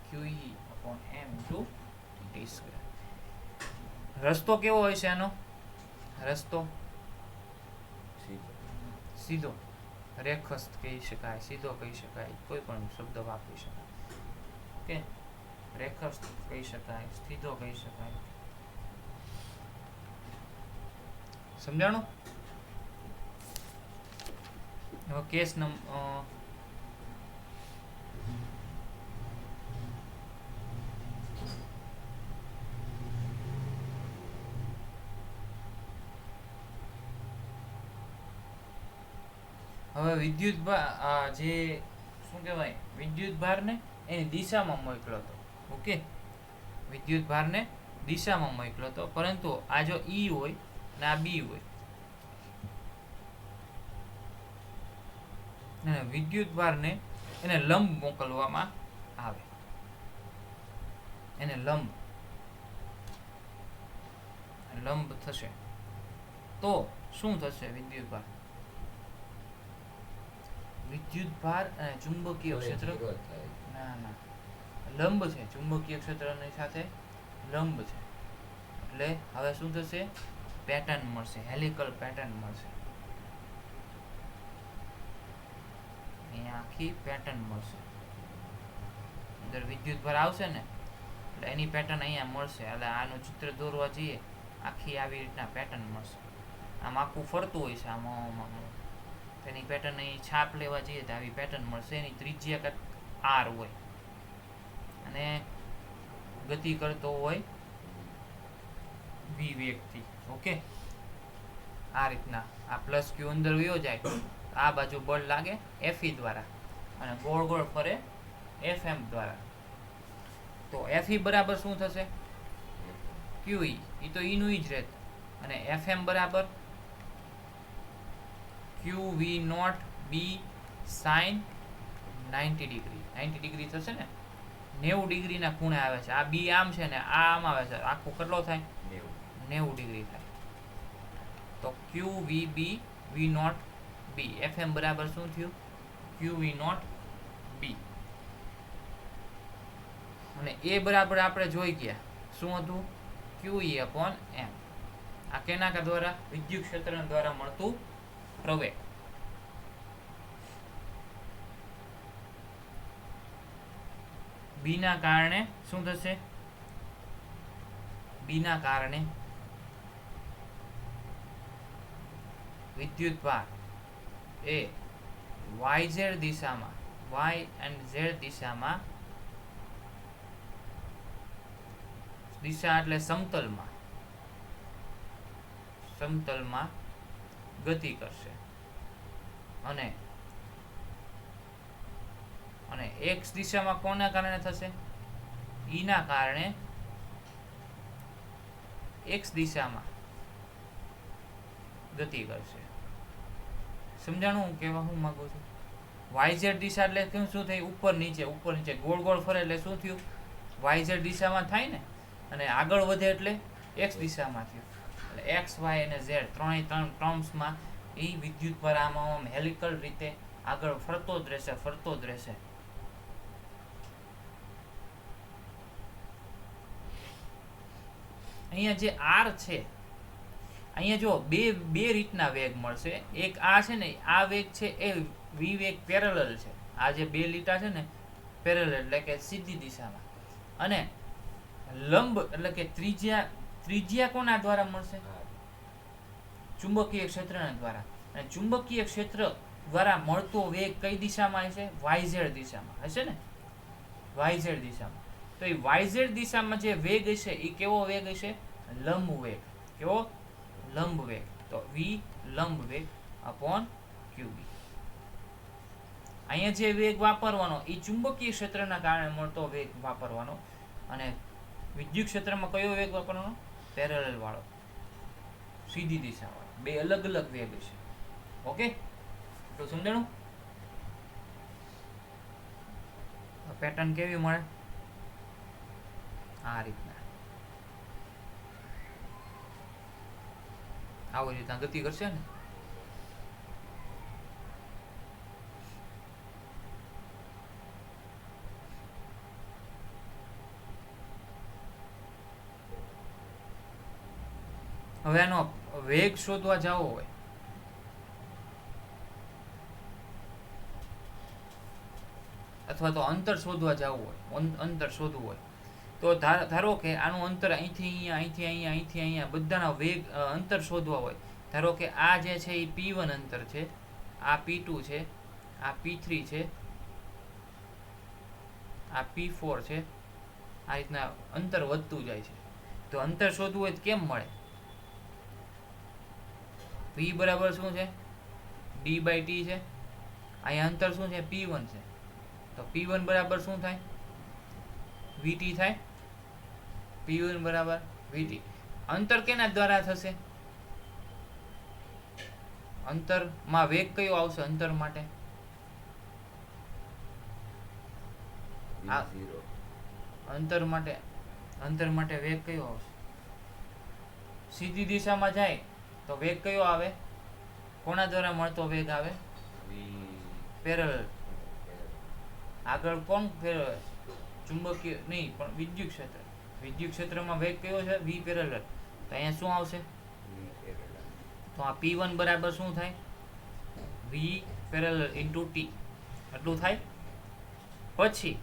QE/m ઇન્ટુ T². રસ્તો કેવો હોય છે આનો? રસ્તો સીધો, રેખસ્થ કહી શકાય, સીધો કહી શકાય, કોઈ પણ શબ્દ વાપરી શકાય. ઓકે, રેખસ્થ કહી શકાય, સીધો કહી શકાય. સમજાણું? હવે કેસ હવે વિદ્યુત જે શું કહેવાય? વિદ્યુત ભારને એની દિશામાં મોકલો હતો. ઓકે, વિદ્યુત ભારને દિશામાં મોકલો હતો. પરંતુ આ જો E હોય ને આ B હોય, અને વિદ્યુત ભારને એને લંબ મોકલવામાં આવે. એને લંબ લંબ થશે તો શું થશે? વિદ્યુતભાર અને ચુંબકીય ક્ષેત્ર વિરોધ થાય. ના લંબ છે, ચુંબકીય ક્ષેત્રની સાથે લંબ છે એટલે હવે શું થશે? પેટર્ન મળશે, હેલિકલ પેટર્ન મળશે. અહીંયા આખી પેટર્ન મળશે. અંદર વિદ્યુતભાર આવશે ને એટલે એની પેટર્ન અહીંયા મળશે. એટલે આનું ચિત્ર દોરવા જઈએ આખી આવી રીતના પેટર્ન મળશે. આમ આખું ફરતું હોય છે આમ એની પેટર્ન અહીં છાપ લેવા જઈએ તો આવી પેટર્ન મળશે. એની ત્રિજ્યા કંઈક આર હોય અને ગતિ કરતો હોય વી વેગથી. ઓકે, આ રીતના આ પ્લસ ક્યુ અંદર વયો જાય આ બાજુ બળ લાગે એફઈ દ્વારા અને ગોળ ગોળ ફરે એફએમ દ્વારા. તો એફઈ બરાબર શું થશે? ક્યુઈ, એ તો ઈનું જ રહેત. અને એફએમ બરાબર Q V not B sine 90 degree. 90 degree થશે ને, 90 ડિગ્રીના ખૂણે આવે છે. આ બી આમ છે ને આ આમ આવે છે, આખું કેટલો થાય? 90 ડિગ્રી થાય. તો ક્યુ વી બી વી નોટ બી એફએમ બરાબર શું થયું? ક્યુ વી નોટ બી. અને એ બરાબર આપણે જોઈ ગયા શું હતું? ક્યુઈ અપોન એમ. આ કેના દ્વારા? વિદ્યુત ક્ષેત્ર દ્વારા મળતું પ્રવેગ. બી ના કારણે શું થશે? બી ના કારણે વિદ્યુતભાર એ YZ દિશામાં, Y and Z દિશામાં, દિશા એટલે સમતલમાં ગતિ કરશે. અને x દિશામાં કોના કારણે થશે? E ના કારણે x દિશામાં ગતિ કરશે. સમજાણું હું કહેવા હું માંગુ છું? YZ દિશા એટલે શું થઈ? ઉપર નીચે ગોળ ગોળ ફરે એટલે શું થયું? YZ દિશામાં થાય ને, અને આગળ વધે એટલે x દિશામાં થયું. એટલે x, y અને z ત્રણેય ટર્મ્સમાં એ વિદ્યુતભાર આમ હેલિકલ રીતે આગળ ફરતો જ રહેશે. અહીંયા જે r છે, અહીંયા જો બે રીતના વેગ મળશે. એક આ છે ને, આ વેગ છે એ વી વેગ પેરેલલ છે. આ જે બે લીટા છે ને પેરેલલ એટલે કે સીધી દિશામાં, અને લંબ એટલે કે ત્રિજ્યા કોના દ્વારા મળશે? ચુંબકીય ક્ષેત્રના દ્વારા. અને ચુંબકીય ક્ષેત્ર દ્વારા મળતો વેગ કઈ દિશામાં હશે? YZ દિશામાં હશે ને, YZ દિશામાં. તો એ YZ દિશામાં જે વેગ હશે એ કેવો વેગ હશે? લંબ વેગ. કેવો? લંબ વેગ. તો v લંબ વેગ અપોન qb. અહીંયા જે વેગ વાપરવાનો એ ચુંબકીય ક્ષેત્રના કારણે મળતો વેગ વાપરવાનો, અને વિદ્યુત ક્ષેત્રમાં કયો વેગ વાપરવાનો? પેરેલલ વાળો, સીધી દિશા વાળો. બે અલગ અલગ વેગ છે. ઓકે, તો સમજાણું? પેટર્ન કેવી મળે? આ રીતના આવી રીતના ગતિ કરશે ને. હવે આનો વેગ શોધવા જવો હોય અથવા તો અંતર શોધવા જવું હોય તો ધારો કે આનું અંતર અહીંથી અહીંયા બધાના વેગ અંતર શોધવા હોય. ધારો કે આ જે છે એ P1 અંતર છે, આ P2 છે, આ P3 છે, આ P4 છે. આ રીતના અંતર વધતું જાય છે. તો અંતર શોધવું હોય તો કેમ મળે? P બરાબર શું છે? D/T છે. અહીંયા અંતર શું છે? P1 છે. તો P1 બરાબર શું થાય? VT થાય. P1 બરાબર VT. અંતર કેના દ્વારા થશે? અંતરમાં વેગ કયો આવશે? અંતર માટે અંતર માટે વેગ કયો આવશે? સીધી દિશામાં જાય તો વેગ કયો આવે? કોના દ્વારા મળતો વેગ આવે? પેરેલલ. આગળ કોણ ફેરવે? ચુંબકીય નહીં પણ વિદ્યુત ક્ષેત્ર. વિદ્યુત ક્ષેત્રમાં વેગ કયો છે? v parallel. તો અહીંયા શું આવશે? તો આ p1 બરાબર શું થાય? v parallel into t. એટલું થાય. પછી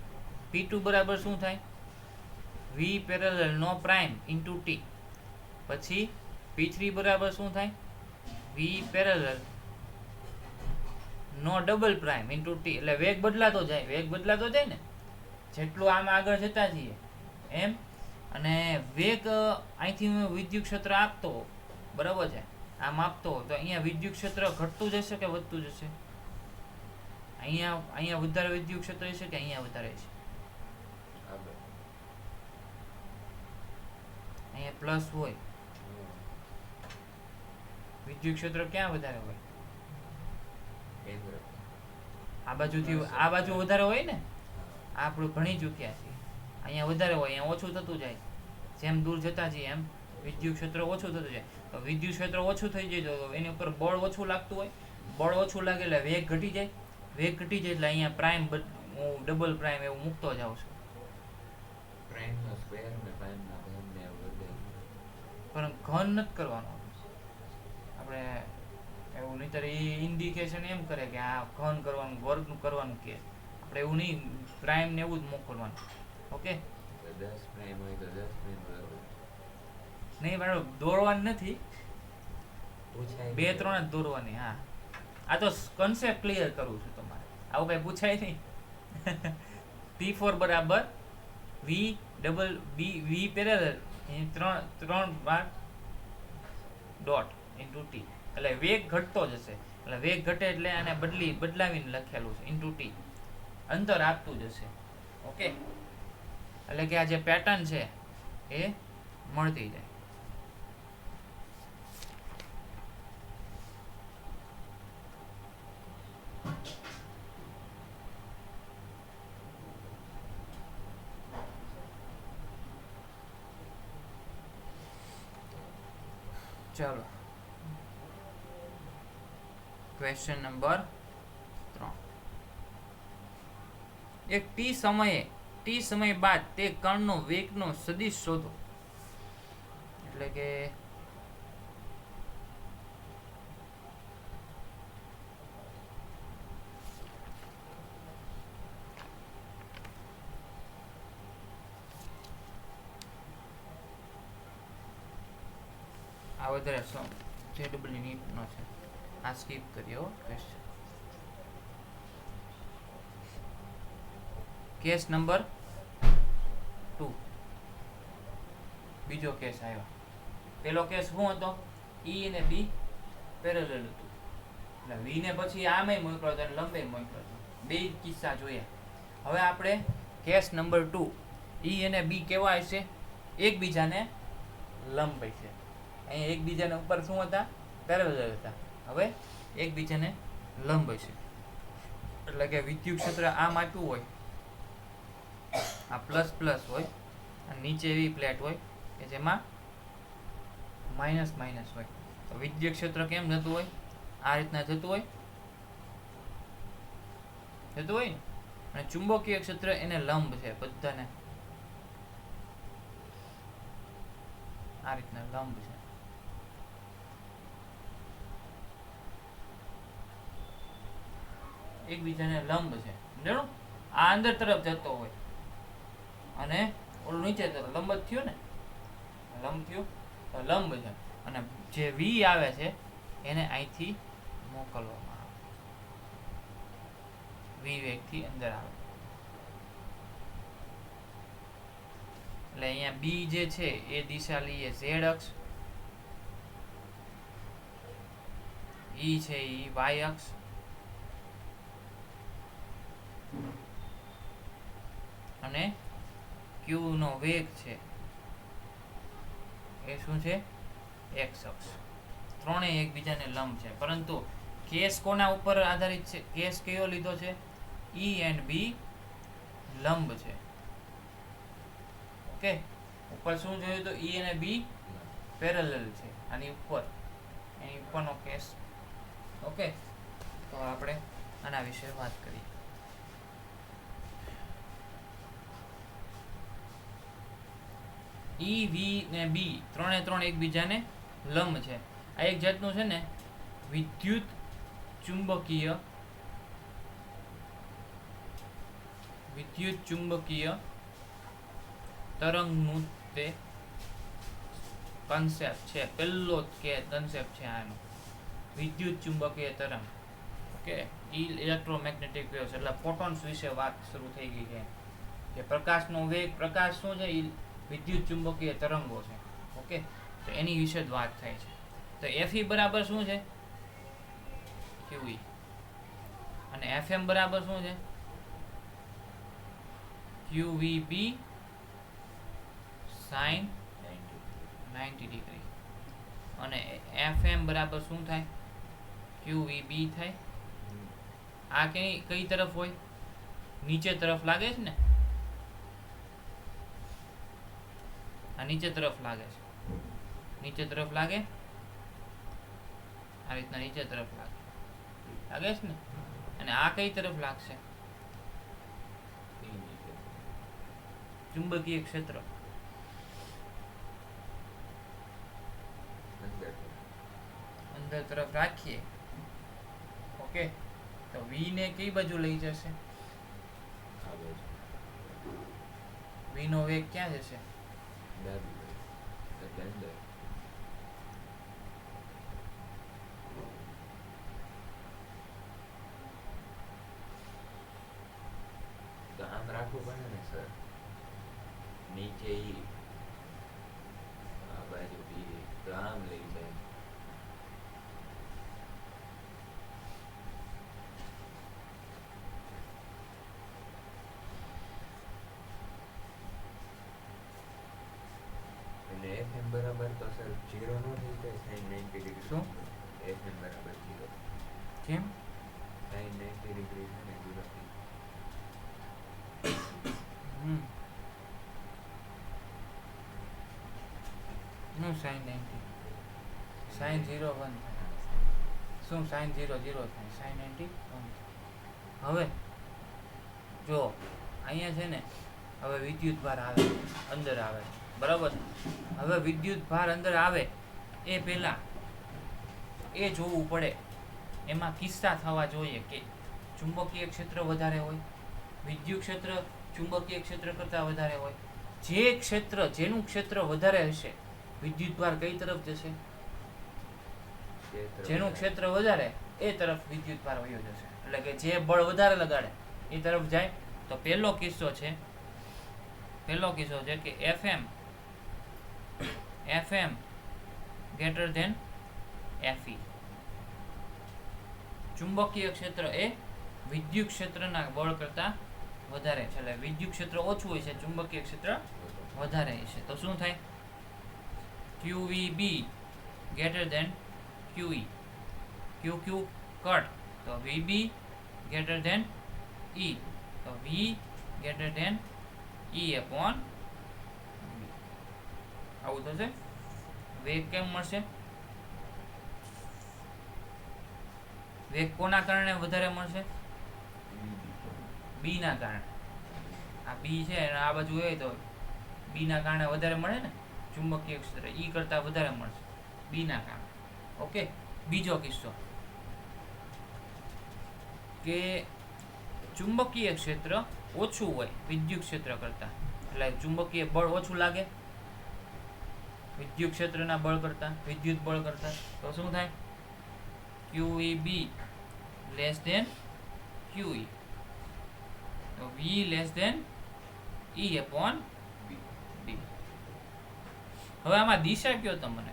p2 બરાબર શું થાય? v પેરેલલ નો પ્રાઇમ ઇન્ટુ t. પછી p3 બરાબર શું થાય? v પેરેલલ નો ડબલ પ્રાઇમ ઇન્ટુ t. એટલે વેગ બદલાતો જાય ને જેટલું આમ આગળ જતા જઈએ એમ. અને વેગ અહીંથી વિદ્યુત ક્ષેત્ર આપતો બરાબર છે, આમ આપતો તો અહીંયા વિદ્યુત ક્ષેત્ર ઘટતું જશે કે વધતું જશે? અહીંયા વધારે વિદ્યુત ક્ષેત્ર હશે કે અહીંયા વધારે છે? અહીંયા પ્લસ હોય, વિદ્યુત ક્ષેત્ર ક્યાં વધારે હોય? આ બાજુથી આ બાજુ વધારે હોય ને, આપણે ભણી ચૂક્યા છીએ. અહીંયા વધારે હોય, અહીંયા ઓછું થતું જાય. જેમ દૂર જતા જઈએ એમ વિદ્યુત ક્ષેત્ર ઓછું થતું જાય. તો વિદ્યુત ક્ષેત્ર ઓછું થઈ જાય તો એની ઉપર બળ ઓછું લાગતું હોય. બળ ઓછું લાગે એટલે વેગ ઘટી જાય. વેગ ઘટી જાય એટલે અહીંયા પ્રાઇમ હું ડબલ પ્રાઇમ એવું મૂકતો જાઉં છું. પણ ઘન નથી કરવાનો આપણે એવું. નહીંતર એ ઇન્ડિકેશન એમ કરે કે આ ઘન કરવાનું, વર્ગનું કરવાનું કે આપણે એવું નહીં, પ્રાઇમ ને એવું જ મોકલવાનું. ઓકે, 10 પ્રાઇમ હોય તો 10 પ્રાઇમ બરાબર નહીં બરાબર દોરવાની નથી, પૂછાય 2-3 જ દોરવાની. હા, આ તો કન્સેપ્ટ ક્લિયર કરું છું તમારે, આવું કઈ પૂછાય નહીં. p4 બરાબર v ડબલ v પેરેલલ 3 બાર ડોટ ઇન્ટુ t. એટલે વેગ ઘટતો જશે. એટલે વેગ ઘટે એટલે આને બદલાવીને લખેલું છે ઇન્ટુ t. અંતર આપતું જશે. ઓકે, એટલે કે આ જે પેટર્ન છે એ મળતી જાય. ચાલો, ક્વેશ્ચન નંબર 3. એક t સમય બાદ તે કણનો વેગનો સદિશ શોધો. એટલે કે આ વધારે જેડબલ્યુ નીટ નો છે, આ સ્કીપ કર્યો ક્વેશ્ચન. કેસ નંબર 2, બીજો કેસ આવ્યો. પેલો કેસ શું હતો? E અને B પેરેલલ હતું. એટલે V ને પછી આમેય મોકલ્યો હતો અને લંબે મોકલ્યો હતો. બે કિસ્સા જોયા. હવે આપણે કેસ નંબર 2, E અને B કેવા હશે? એકબીજાને લંબ છે. અહીંયા એકબીજાને ઉપર શું હતા? પેરેલલ હતા. હવે એકબીજાને લંબ છે. એટલે કે વિદ્યુત ક્ષેત્ર આમ આપ્યું હોય, આ પ્લસ પ્લસ હોય અને નીચે એવી પ્લેટ હોય કે જેમાં માઇનસ માઇનસ હોય. તો વિદ્યુત ક્ષેત્ર કેમ જતું હોય? આ રીતના જતું હોય ને. અને ચુંબકીય ક્ષેત્ર એને લંબ છે બધાને, આ રીતના લંબ છે. એકબીજાને લંબ છે. સમજાણું? આ અંદર તરફ જતો હોય અને ઓલું નીચે તરફ લંબ જ થયું ને, લંબ થયું તો લંબ છે. અને જે v આવે છે એને અહીંથી મોકલવામાં આવે, v વેગથી અંદર આવે. એટલે અહીંયા b જે છે એ દિશા લઈએ z અક્ષ, e છે એ y અક્ષ, અને q નો વેગ છે એ શું છે? x અક્ષ. ત્રણેય એકબીજાને લંબ છે. પરંતુ કેસ કોના ઉપર આધારિત છે? કેસ કયો લીધો છે? E and B લંબ છે. ઓકે, ઉપર શું જોયું તો E અને B પેરેલલ છે આની ઉપર, એની ઉપરનો કેસ. ઓકે, તો આપણે આના વિશે વાત કરીએ. ઈ વી ને બી ત્રણે ત્રણ એકબીજાને લંબ છે. આ એક જાતનું છે ને વિદ્યુત ચુંબકીય તરંગનું તે કન્સેપ્ટ છે. પહેલો કે કન્સેપ્ટ છે આનો, વિદ્યુત ચુંબકીય તરંગ. ઓકે, ઇલેક્ટ્રોમેગ્નેટિક વેવ્સ એટલે ફોટોન્સ વિશે વાત શરૂ થઈ ગઈ છે કે પ્રકાશનો વેગ, પ્રકાશ શું છે, એ વિદ્યુત ચુંબકીય તરંગો છે. ઓકે, તો એની વિશે જ વાત થાય છે. તો Fe બરાબર શું છે, QE, અને Fm બરાબર શું છે, QVB sin 90 ડિગ્રી, અને Fm બરાબર શું થાય, QVB થાય. આ કઈ તરફ હોય, નીચે તરફ લાગે છે ને, આ નીચે તરફ લાગે છે, નીચે તરફ લાગે, આ રીતના નીચે તરફ લાગે છે ને. અને આ કઈ તરફ લાગશે, ચુંબકીય ક્ષેત્ર અંદર તરફ રાખીએ. ઓકે, તો V ને કઈ બાજુ લઈ જશે, V નો વેગ ક્યાં જશે, તો આમ રાખવું પડે ને સર, નીચે ઈ, આ બાજુ બી, તો આમ લઈ જાય. અને FM બરાબર તો સર 0 નો થઈ જાય sin 90 ડિગ્રી. શું? FM બરાબર 0. કેમ, sin 90 ડિગ્રી છે ને 0 થઈ જાય. નું sin 90, sin 0 1 થાય. શું sin 0 0 થાય, sin 90 1. હવે જો અહીંયા છે ને, હવે વિદ્યુત ભાર આવે, અંદર આવે, બરાબર. હવે વિદ્યુત ભાર અંદર આવે એ પહેલા એ જોવું પડે, એમાં કિસ્સા થવા જોઈએ કે ચુંબકીય ક્ષેત્ર વધારે હોય, વિદ્યુત ક્ષેત્ર ચુંબકીય ક્ષેત્ર કરતાં વધારે હોય. જે ક્ષેત્ર, જેનું ક્ષેત્ર વધારે હશે, વિદ્યુત ભાર કઈ તરફ જશે, જેનું ક્ષેત્ર વધારે એ તરફ વિદ્યુત ભાર વયો જશે. એટલે કે જે બળ વધારે લગાડે એ તરફ જાય. તો પહેલો કિસ્સો છે કે FM greater than Fe. ચુંબકીય ક્ષેત્ર એ વિદ્યુત ક્ષેત્રના બળ કરતા વધારે છે, એટલે વિદ્યુત ક્ષેત્ર ઓછું હોય છે, ચુંબકીય ક્ષેત્ર વધારે છે. તો શું થાય, QVB greater than QE, QQ cut, તો VB greater than E, તો V greater than E upon B. આવું થશે. વેગ કેમ મળશે, વેગ કોના કારણે વધારે મળશે, B ના કારણે. આ B છે અને આ બાજુ હોય તો B ના કારણે વધારે મળે ને, ચુંબકીય ક્ષેત્ર E કરતા વધારે મળશે B ના કારણે. ઓકે, બીજો કિસ્સો કે ચુંબકીય ક્ષેત્ર ઓછું હોય વિદ્યુત ક્ષેત્ર કરતા, એટલે ચુંબકીય બળ ઓછું લાગે વિદ્યુત ક્ષેત્રના બળ કરતા, વિદ્યુત બળ કરતા. તો શું થાય, QEB લેસ ધેન QE, તો V less than E upon B. હવે આમાં દિશા કયો તમને,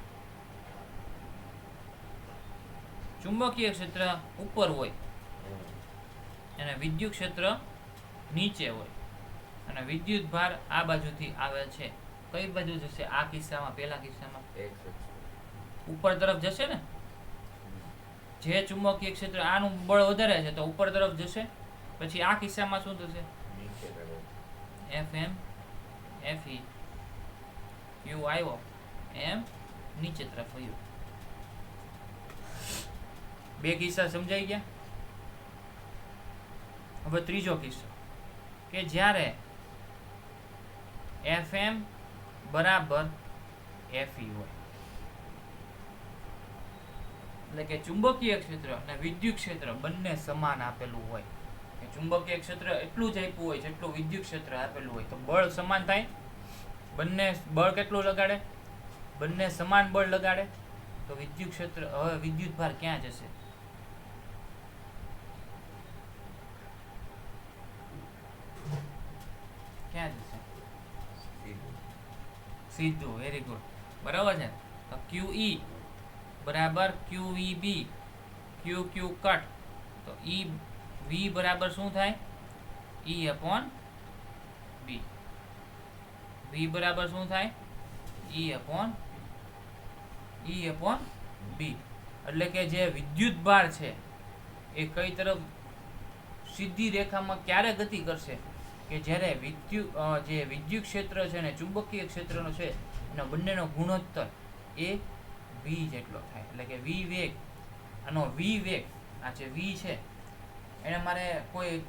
ચુંબકીય ક્ષેત્ર ઉપર હોય અને વિદ્યુત ક્ષેત્ર નીચે હોય, અને વિદ્યુત ભાર આ બાજુથી આવે છે, કઈ બાજુ જશે, આ કિસ્સામાં, પહેલા કિસ્સામાં ઉપર તરફ જશે ને. જે ચુંબકીય ક્ષેત્ર આનું બળ વધારે છે તો ઉપર તરફ જશે. પછી આ કિસ્સામાં શું થશે, FM FE Q આવ્યો, M નીચે તરફ વયું. બે કિસ્સા સમજાઈ ગયા. હવે ત્રીજો કિસ્સો કે જ્યારે FM બરાબર FE હોય, એટલે કે ચુંબકીય ક્ષેત્ર અને વિદ્યુત ક્ષેત્ર બંને સમાન આપેલું હોય. કે ચુંબકીય ક્ષેત્ર એટલું જ આપ્યું હોય જેટલું વિદ્યુત ક્ષેત્ર આપેલું હોય, તો બળ સમાન થાય. બંને બળ કેટલું લગાડે? બંને સમાન બળ લગાડે. તો વિદ્યુત ક્ષેત્ર, હવે વિદ્યુત ભાર ક્યાં જશે? ક્યાં જશે? સીધું. Very good. બરાબર છે. તો QE બરાબર QEB, QQ કટ. તો V બરાબર શું થાય? E upon B. V બરાબર શું થાય? E upon B. એટલે કે જે વિદ્યુત ભાર છે એ કઈ તરફ સીધી રેખામાં ક્યારે ગતિ કરશે? કે જ્યારે જે વિદ્યુત ક્ષેત્ર છે ને ચુંબકીય ક્ષેત્રનો છે એનો બંનેનો ગુણોત્તર એ V જેટલો થાય. એટલે કે V વેગ, આનો V વેગ, આ જે V છે એને મારે કોઈ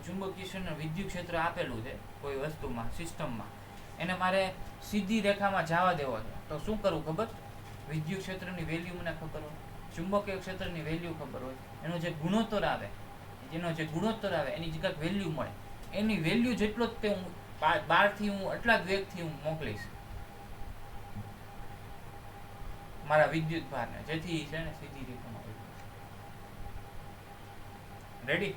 ચુંબકીય ક્ષેત્ર વિદ્યુત ક્ષેત્ર આપેલું છે કોઈ વસ્તુમાં, સિસ્ટમમાં, એને મારે સીધી રેખામાં જવા દેવો છે. તો શું કરવું ખબર? વિદ્યુત ક્ષેત્રની વેલ્યુ મને ખબર હોય, ચુંબકીય ક્ષેત્રની વેલ્યુ ખબર હોય, એનો જે ગુણોત્તર આવે એની જે કાંઈક વેલ્યુ મળે, એની વેલ્યુ જેટલો જ તે હું બહારથી હું એટલા જ વેગથી હું મોકલીશ મારા વિદ્યુત ભારને, જેથી છે ને સીધી રેખામાં હોય. રેડી?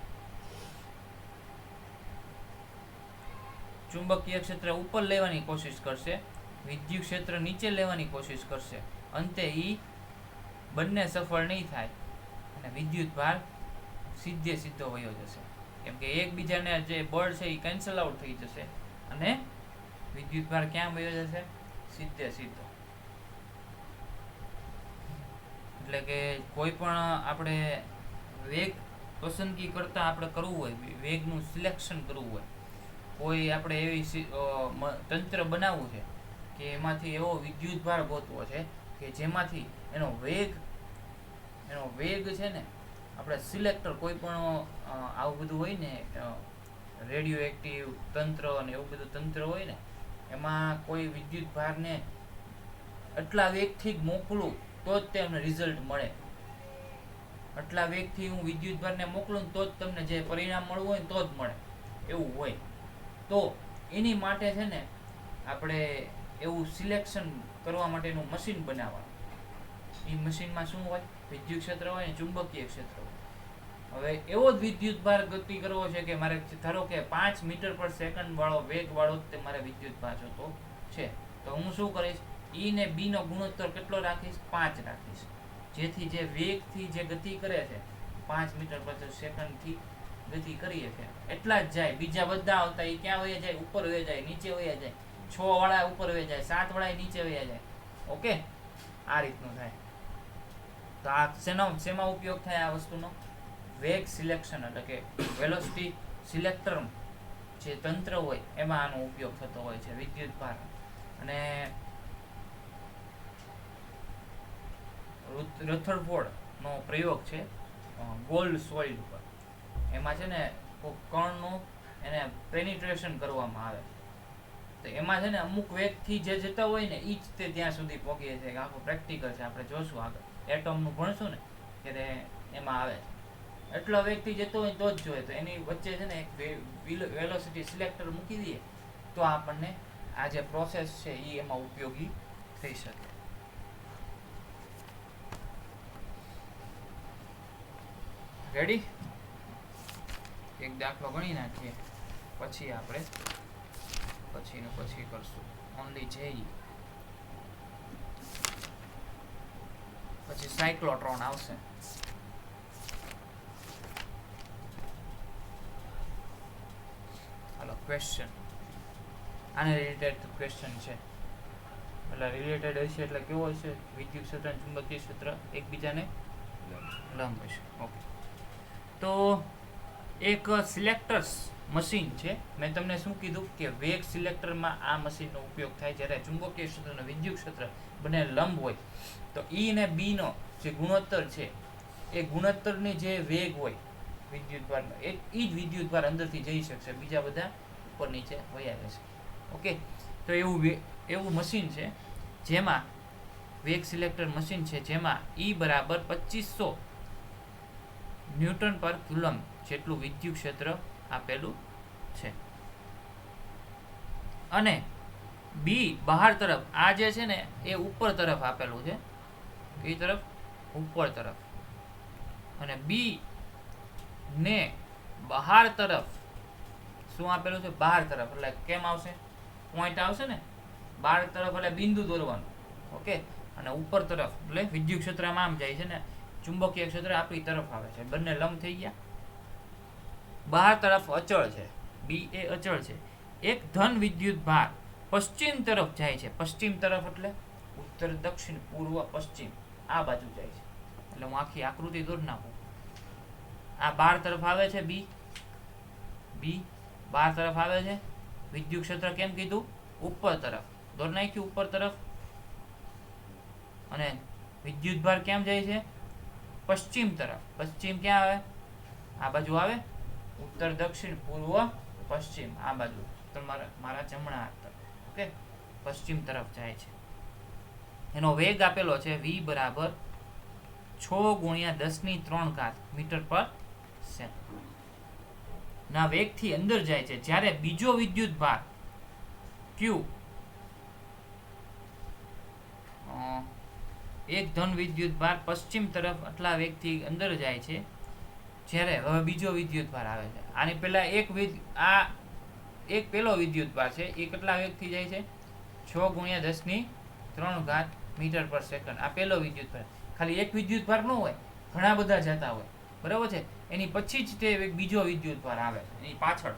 ચુંબકીય ક્ષેત્ર ઉપર લેવાની કોશિશ કરશે, વિદ્યુત ક્ષેત્ર નીચે લેવાની કોશિશ કરશે. અંતે બંને સફળ નહીં થાય અને વિદ્યુત ભાર સીધે સીધો વયો જશે. કેમ કે એકબીજાને જે બળ છે એ કેન્સલ આઉટ થઈ જશે અને વિદ્યુત ભાર ક્યાં વયો જશે? સીધે સીધો. એટલે કે કોઈ પણ આપણે વેગ પસંદગી કરતા આપણે કરવું હોય, વેગનું સિલેક્શન કરવું હોય, કોઈ આપણે એવી તંત્ર બનાવવું છે કે એમાંથી એવો વિદ્યુત ભાર ગોતવો છે કે જેમાંથી એનો વેગ છે ને આપણે સિલેક્ટર, કોઈ પણ આવું બધું હોય ને રેડિયો એક્ટિવ તંત્ર અને એવું બધું તંત્ર હોય ને, એમાં કોઈ વિદ્યુત ભારને એટલા વેગથી જ મોકલું તો જ તેમને રિઝલ્ટ મળે. આટલા વેગથી હું વિદ્યુત ભારને મોકલું તો જ તમને જે પરિણામ મળવું હોય તો જ મળે, એવું હોય. તો એની માટે છે ને આપણે એવું સિલેક્શન કરવા માટેનું મશીન બનાવવાનું. એ મશીનમાં શું હોય? વિદ્યુત ક્ષેત્ર હોય ને ચુંબકીય ક્ષેત્ર હોય. હવે એવો જ વિદ્યુત ભાર ગતિ કરવો છે કે મારે ધારો કે 5 મીટર પર સેકન્ડ વાળો વેગ વાળો તે મારે વિદ્યુત ભાર જોતો છે. તો હું શું કરીશ? E ને B નો ગુણોત્તર કેટલો રાખીશ? 5 રાખીશ. જેથી જે વેગથી જે ગતિ કરે છે 5 મીટર પર સેકન્ડથી ગતિ કરીએ છે એટલા જ જાય. બીજા બધા આવતા એ ક્યાં વયા જાય? ઉપર વયા જાય, નીચે વયા જાય. 6 વાળા ઉપર વયા જાય, 7 વાળા નીચે વયા જાય. ઓકે, આ રીતનું થાય. તો આ શેમાં ઉપયોગ થાય આ વસ્તુનો? વેગ સિલેક્શન, એટલે કે વેલોસિટી સિલેક્ટર જે તંત્ર હોય એમાં આનો ઉપયોગ થતો હોય છે વિદ્યુત ભાર. અને રથરફોર્ડ નો પ્રયોગ છે ગોલ્ડ સોઇલ ઉપર. એમાં છે ને કણનું એને પેનિટ્રેશન કરવામાં આવે, તો એમાં છે ને અમુક વેગથી જે જતા હોય ને ઈ જ તે ત્યાં સુધી પહોંચે છે. આખો પ્રેક્ટિકલ છે, આપણે જોશું આગળ એટમનું ભણશું ને ત્યારે એમાં આવે છે. એટલો વેગથી જતો હોય તો જ જોઈએ, તો એની વચ્ચે છે ને એક વેલોસિટી સિલેક્ટર મૂકી દઈએ તો આપણને આ જે પ્રોસેસ છે એ એમાં ઉપયોગી થઈ શકે. રેડી? એક દાખલો ગણી નાખીએ, પછી આપણે પછી કરશું ઓનલી JEE, પછી સાયક્લોટ્રોન આવશે. હાલો, ક્વેશ્ચન આને રિલેટેડ ક્વેશ્ચન છે. એટલે રિલેટેડ હશે એટલે કેવો હશે? વિદ્યુત ક્ષેત્ર અને ચુંબકીય ક્ષેત્ર એકબીજાને લંબ હશે. ઓકે, તો એક સિલેક્ટર્સ મશીન છે. મેં તમને શું કીધું કે વેગ સિલેક્ટરમાં આ મશીનનો ઉપયોગ થાય જ્યારે ચુંબકીય ક્ષેત્ર અને વિદ્યુત ક્ષેત્ર બંને લંબ હોય તો ઈ અને બી નો જે ગુણોત્તર છે એ ગુણોત્તરની જે વેગ હોય વિદ્યુતભારનો એ જ વિદ્યુતભાર અંદરથી જઈ શકશે, બીજા બધા ઉપર નીચે વયા જશે. ઓકે, તો એવું મશીન છે જેમાં વેગ સિલેક્ટર મશીન છે જેમાં ઈ બરાબર 2500 ન્યૂટન પર કુલમ જેટલું વિદ્યુત ક્ષેત્ર આપેલું છે અને બી બહાર તરફ આ જે છે ને એ ઉપર તરફ આપેલું છે. કઈ તરફ? ઉપર તરફ. અને બી ને બહાર તરફ શું આપેલું છે? બહાર તરફ. એટલે કેમ આવશે? પોઈન્ટ આવશે ને બહાર તરફ એટલે બિંદુ દોરવાનું. ઓકે, અને ઉપર તરફ એટલે વિદ્યુત ક્ષેત્રમાં આમ જાય છે ને ચુંબકીય ક્ષેત્ર આપણી તરફ આવે છે. બંને લંબ થઈ ગયા. બહાર તરફ અચળ છે, બી એ અચળ છે. એક ધન વિદ્યુત ભાર પશ્ચિમ તરફ જાય છે. પશ્ચિમ તરફ એટલે ઉત્તર, દક્ષિણ, પૂર્વ, પશ્ચિમ આ બાજુ જાય છે. એટલે હું આખી આકૃતિ દોરી નાખું. આ બહાર તરફ આવે છે બી બહાર તરફ આવે છે. વિદ્યુત ક્ષેત્ર કેમ કીધું? ઉપર તરફ. દોરી નાખ્યું ઉપર તરફ. અને વિદ્યુત ભાર કેમ જાય છે? પશ્ચિમ તરફ. પશ્ચિમ ક્યાં આવે? આ બાજુ આવે. ઉત્તર, દક્ષિણ, પૂર્વ, પશ્ચિમ આ બાજુ. તો મારા જમણા હાથ તરફ. ઓકે, પશ્ચિમ તરફ જાય છે. એનો વેગ આપેલો છે v બરાબર 6 × 10³ મીટર પર સેકન્ડ ના વેગથી અંદર જાય છે. જ્યારે બીજો વિદ્યુત ભાર q એક ધન વિદ્યુત ભાર પશ્ચિમ તરફ આટલા વેગથી અંદર જાય છે. જ્યારે હવે બીજો વિદ્યુત ભાર આવે છે. આની પહેલા એક પેલો વિદ્યુત ભાર છે એ કેટલા વેગથી જાય છે? 6 × 10³ મીટર પર સેકન્ડ. આ પેલો વિદ્યુત ભાર. ખાલી એક વિદ્યુત ભાર ન હોય, ઘણા બધા જતા હોય, બરાબર છે. એની પછી જ તે બીજો વિદ્યુત ભાર આવે છે. એની પાછળ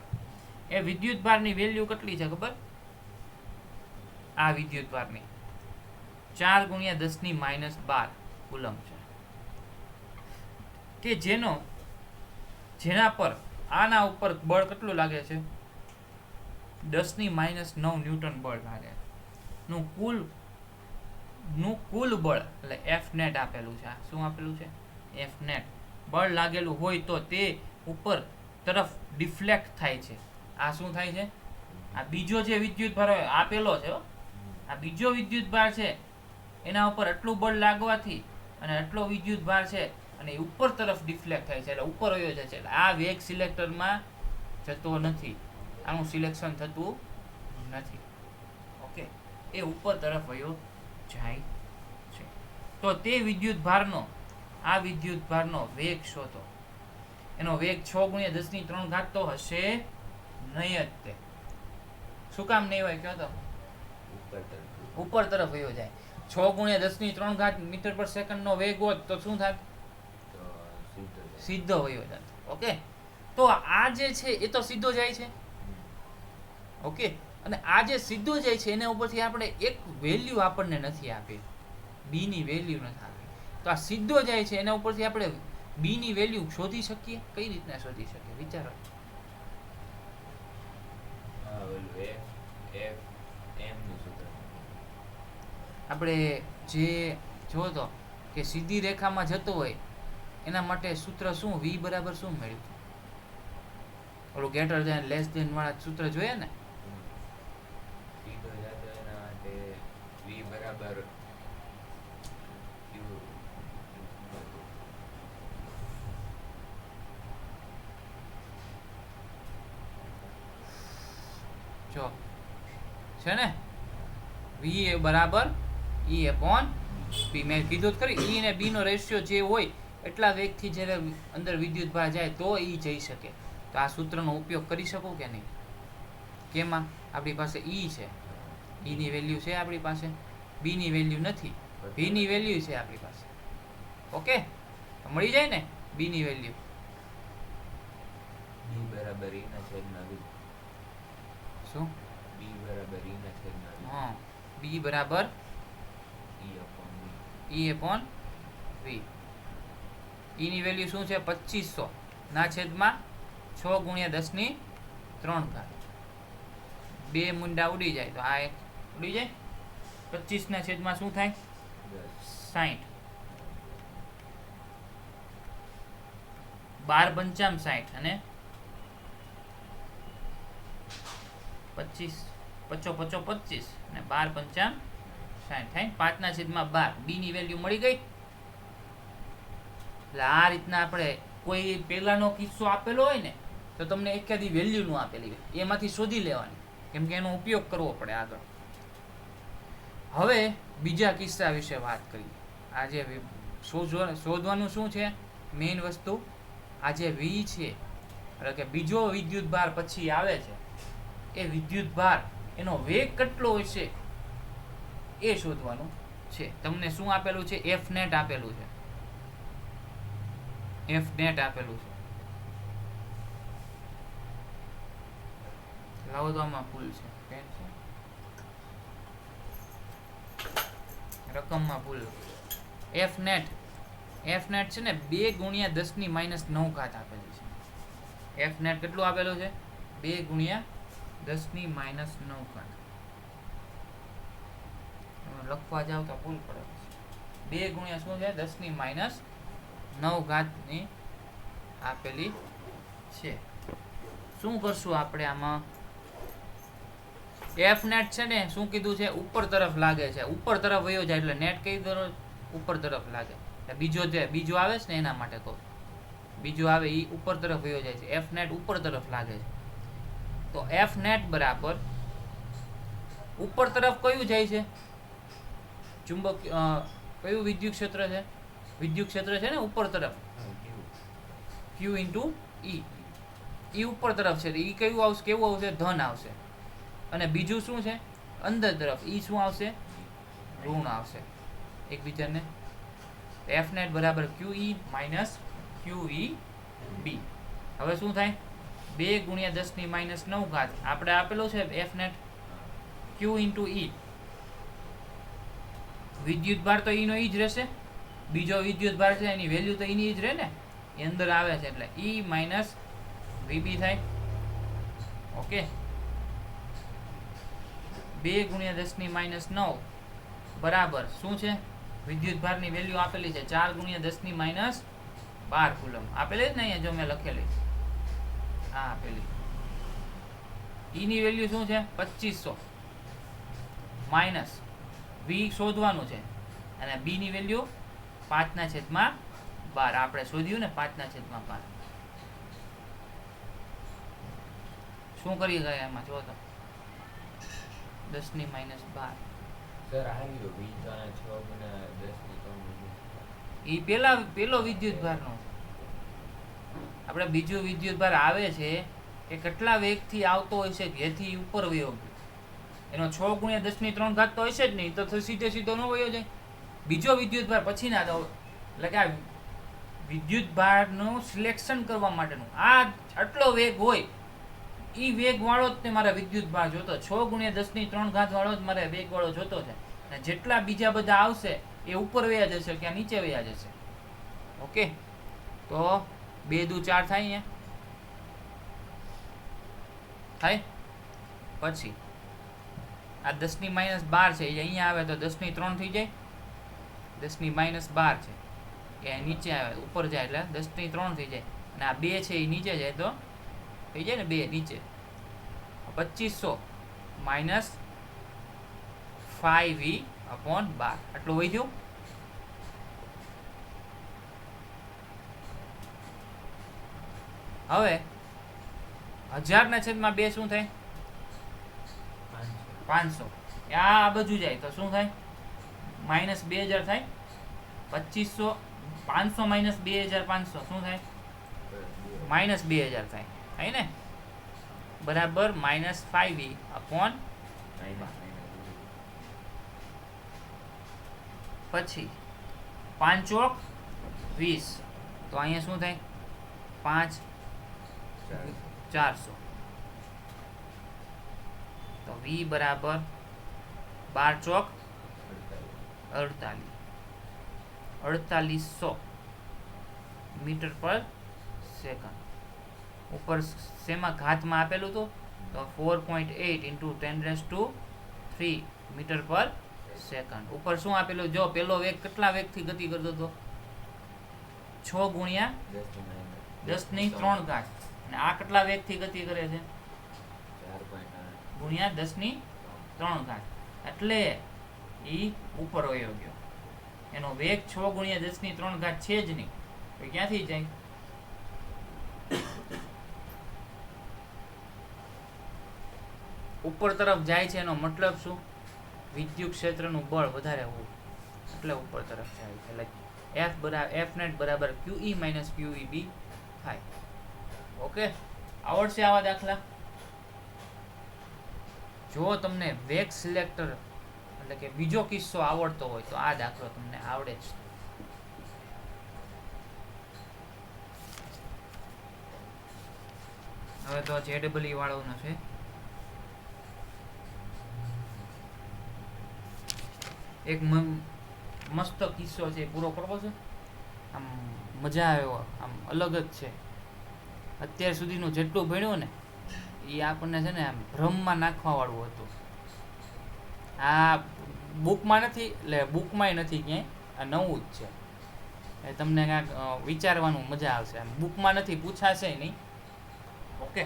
એ વિદ્યુત ભારની વેલ્યુ કેટલી છે ખબર? આ વિદ્યુત ભારની 4 × 10⁻12 કુલમ છે કે જેના પર આના ઉપર બળ કેટલું લાગે છે? 10⁻9 ન્યૂટન બળ લાગે. નું કુલ બળ એટલે એફ નેટ આપેલું છે. શું આપેલું છે? એફ નેટ બળ લાગેલું હોય તો તે ઉપર તરફ ડિફ્લેક્ટ થાય છે. આ શું થાય છે? આ બીજો જે વિદ્યુત ભાર હોય આપેલો છે, આ બીજો વિદ્યુત ભાર છે એના ઉપર આટલું બળ લાગવાથી અને આટલો વિદ્યુત ભાર છે અને એ ઉપર તરફ ડિફ્લેક્ટ થાય છે એટલે ઉપર વયો જાય છે. એટલે આ વેગ સિલેક્ટરમાં જતો નથી, આનું સિલેક્શન થતું નથી. ઓકે, એ ઉપર તરફ વયો જાય છે. તો તે વિદ્યુત ભારનો વેગ શોધો. એનો વેગ 6 × 10³ તો હશે નહીં જ તે. શું કામ નહીં હોય કયો તો? ઉપર તરફ વયો જાય. 6 × 10³ મીટર પર સેકન્ડ નો વેગ હોત તો શું થાત? સીધો વયો જાત. ઓકે, તો આ જે છે એ તો સીધો જાય છે. ઓકે, અને આ જે સીધો જાય છે એના ઉપરથી આપણે એક વેલ્યુ આપણને નથી આપી, બી ની વેલ્યુ નથી આપી. તો આ સીધો જાય છે એના ઉપરથી આપણે બી ની વેલ્યુ શોધી શકીએ? કઈ રીતના શોધી શકીએ વિચારો? આપણે જે જો તો કે સીધી રેખામાં જતો હોય એના માટે સૂત્ર શું? v બરાબર શું મળ્યું? ઓલું ગ્રેટર ધેન લેસ ધેન વાળા સૂત્ર જોઈએ ને? સીધો જતો એના માટે v બરાબર જો છે ને v બરાબર e/b. મેં કીધું જ ખરી, e અને b નો રેશિયો જે હોય એટલા વેગથી જ્યારે અંદર વિદ્યુત ભાર જાય તો e જઈ શકે. તો આ સૂત્રનો ઉપયોગ કરી શકું કે નહીં? કેમાં? આપણી પાસે e છે, e ની વેલ્યુ છે આપણી પાસે, b ની વેલ્યુ નથી, v ની વેલ્યુ છે આપણી પાસે. ઓકે, મળી જાય ને b ની વેલ્યુ? b બરાબર e ના છેદમાં v. શું? b બરાબર e ના છેદમાં v. હા, b બરાબર e/v. e ની વેલ્યુ શું છે? 2500 ના છેદમાં 6 × 10⁻12. 3 ઘાત. 2 મુંડા ઉડી જાય તો આ એક ઉડી જાય. 25 ના છેદમાં શું થાય? 60. 12 પંચામ 60 અને 25 પચો 25 અને 12 પંચામ 60 થાય. 5 ના છેદમાં 12. બી ની વેલ્યુ મળી ગઈ. એટલે આ રીતના આપણે કોઈ પહેલાનો કિસ્સો આપેલો હોય ને તો તમને એકાદી વેલ્યુ નું આપેલી હોય એમાંથી શોધી લેવાની, કેમ કે એનો ઉપયોગ કરવો પડે આગળ. હવે બીજા કિસ્સા વિશે વાત કરીએ. આ જે શોધવાનું શું છે મેઇન વસ્તુ, આ જે વી છે એટલે કે બીજો વિદ્યુત ભાર પછી આવે છે એ વિદ્યુત ભાર એનો વેગ કેટલો હશે એ શોધવાનું છે. તમને શું આપેલું છે? એફ નેટ આપેલું છે. એફ નેટ આપેલું છે. લાવો તો આમાં ભૂલ છે, પેન છે, રકમમાં ભૂલ. એફ નેટ છે ને 2 ગુણ્યા 10 ની -9 ઘાત આપેલી છે. એફ નેટ કેટલું આપેલું છે? 2 ગુણ્યા 10 ની -9 ઘાત. લખવા જાવ તો ભૂલ પડે. 2 ગુણ્યા શું છે? 10 ની -9 ઘાત ની આપેલી છે. શું કરશું આપણે આમાં? એફ નેટ છે ને શું કીધું છે? ઉપર તરફ લાગે છે. ઉપર તરફ વયો જાય એટલે નેટ કઈ તરફ? ઉપર તરફ લાગે. બીજો આવે છે ને એના માટે કહું. બીજો આવે એ ઉપર તરફ વયો જાય છે. એફ નેટ ઉપર તરફ લાગે છે. તો એફ નેટ બરાબર ઉપર તરફ કયું જાય છે? ચુંબક કયું વિદ્યુત ક્ષેત્ર છે? વિદ્યુત ક્ષેત્ર છે ને ઉપર તરફ. Q into E. E ઉપર તરફ છે. E કયું આવશે? કેવું આવશે? ધન આવશે. અને બીજું શું છે? અંદર તરફ. E શું આવશે? ઋણ આવશે. એકબીજાને એફ નેટ બરાબર QE માઇનસ QEB. હવે શું થાય? 2 ગુણ્યા 10 ની -9 ઘાત આપણે આપેલો છે F net. Q into E. વિદ્યુત ભાર તો E નો E જ રહેશે. બીજો વિદ્યુત ભાર છે એની વેલ્યુ તો E ની જ રહે ને, એ અંદર આવે છે એટલે E માઇનસ VB થાય. ઓકે. 2 ગુણ્યા 10 ની -9 બરાબર શું છે? વિદ્યુત ભારની વેલ્યુ આપેલી છે 4 ગુણ્યા 10 ની -12 કુલમ આપેલી જ ને અહીંયા જો મેં લખેલી. હા આપેલી. E ની વેલ્યુ શું છે? 2500 માઇનસ V શોધવાનું છે અને B ની વેલ્યુ 5/12 આપણે શોધ્યું ને 5/12. શું કરી ગયા એમાં જો તો 10 ની -12. સર આ રહ્યો વી તો 6 ગુણ્યા 10 ની 3 એ પેલો વિદ્યુત ભારનો. આપણે બીજો વિદ્યુત ભાર આવે છે એ કેટલા વેગથી આવતો હોય છે જેથી ઉપર વયો ગયો એનો 6 ગુણ્યા 10 ની 3 ઘાત તો હશે જ નહીં, તો સીધો ન વયો જાય. બીજો વિદ્યુત ભાર પછી ના તો એટલે કે આ વિદ્યુત ભારનું સિલેક્શન કરવા માટેનું આ આટલો વેગ હોય એ વેગ વાળો જ તે મારા વિદ્યુત ભાર જોતો. 6 ગુણ્યા 10 ની 3 ઘાત વાળો જ મારે વેગ વાળો જોતો છે. અને જેટલા બીજા બધા આવશે એ ઉપર વયા જશે કે નીચે વયા જશે. ઓકે. તો 2 દુ 4 થાય અહીંયા થાય. પછી આ 10 ની -12 છે એ અહીંયા આવે તો 10 ની 3 થઈ જાય. 10 ની -12 છે એ નીચે આવે, ઉપર જાય એટલે 10 ની 3 થઈ જાય. અને આ 2 છે એ નીચે જાય તો થઈ જાય ને 2 નીચે. 2500 માઇનસ 5V/12 આટલું વધ્યું. હવે 1000/2 શું થાય? 500. આ બાજુ જાય તો શું થાય? -2000 થાય. 2500 500 માઇનસ 2500 શું થાય? -2000 થાય. થાય ને બરાબર -5V/12. પછી 5 ચોક 20 તો અહીંયા શું થાય? 5 400 તો V બરાબર 12 ચોક 4800 મીટર પર સેકન્ડ. ઉપર શેમાં ઘાતમાં આપેલું હતું તો 4.8 ઇન્ટુ 10⁻³ મીટર પર સેકન્ડ. ઉપર શું આપેલું? જો પેલો વેગ કેટલા વેગથી ગતિ કરતો હતો? 6 ગુણ્યા 10⁻³ અને આ કેટલા વેગથી ગતિ કરે છે? 4.8 ગુણ્યા 10⁻³ એટલે ઈ ઉપર વયો ગયો. એનો વેગ 6 ગુણ્યા 10⁻³ છે જ નહીં, તો ક્યાંથી જાય? ઉપર તરફ જાય છે એનો મતલબ શું? વિદ્યુત ક્ષેત્રનું બળ વધારે હોવું એટલે ઉપર તરફ જાય છે. એટલે F net બરાબર QE minus QEB થાય. ઓકે, આવડશે આવા દાખલા? જો તમને વેગ સિલેક્ટર એટલે કે બીજો કિસ્સો આવડતો હોય તો આ દાખલો તમને આવડે જ. હવે તો JEE વાળોનો છે. એક મસ્ત કિસ્સો છે, પૂરો કરવો છે. આમ મજા આવ્યો, આમ અલગ જ છે. અત્યાર સુધીનું જેટલું ભણ્યું ને એ આપણને છે ને આમ ભ્રમમાં નાખવા વાળું હતું. આ બુકમાં નથી, એટલે બુકમાંય નથી ક્યાંય, આ નવું જ છે. એ તમને કાંઈક વિચારવાનું મજા આવશે. આમ બુકમાં નથી, પૂછાશે નહીં. ઓકે,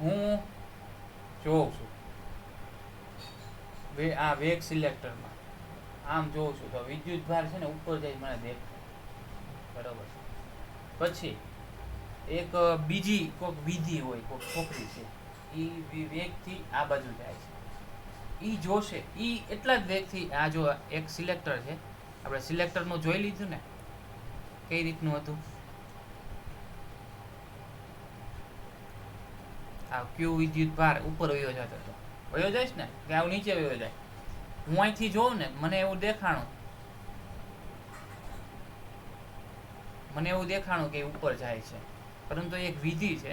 હું જોઉં છું આ વેગ સિલેક્ટરમાં, આમ જોઉં છું તો વિદ્યુત ભાર છે ને ઉપર જાય મને દેખાય, બરોબર. પછી એક બીજી કોઈક વિધિ હોય, કોઈક છોકરી છે, એ વેગથી આ બાજુ જાય છે. એ જોશે, એ એટલા જ વેગથી આ જો એક સિલેક્ટર છે, આપણે સિલેક્ટરનું જોઈ લીધું ને કઈ રીતનું હતું. આ ક્યુ વિદ્યુત ભાર ઉપર વયો જતો હતો, વયો જાય ને કે આવું નીચે વયો જાય. હું અહીંથી જોઉં ને મને એવું દેખાણું કે ઉપર જાય છે, પરંતુ એક વિધિ છે,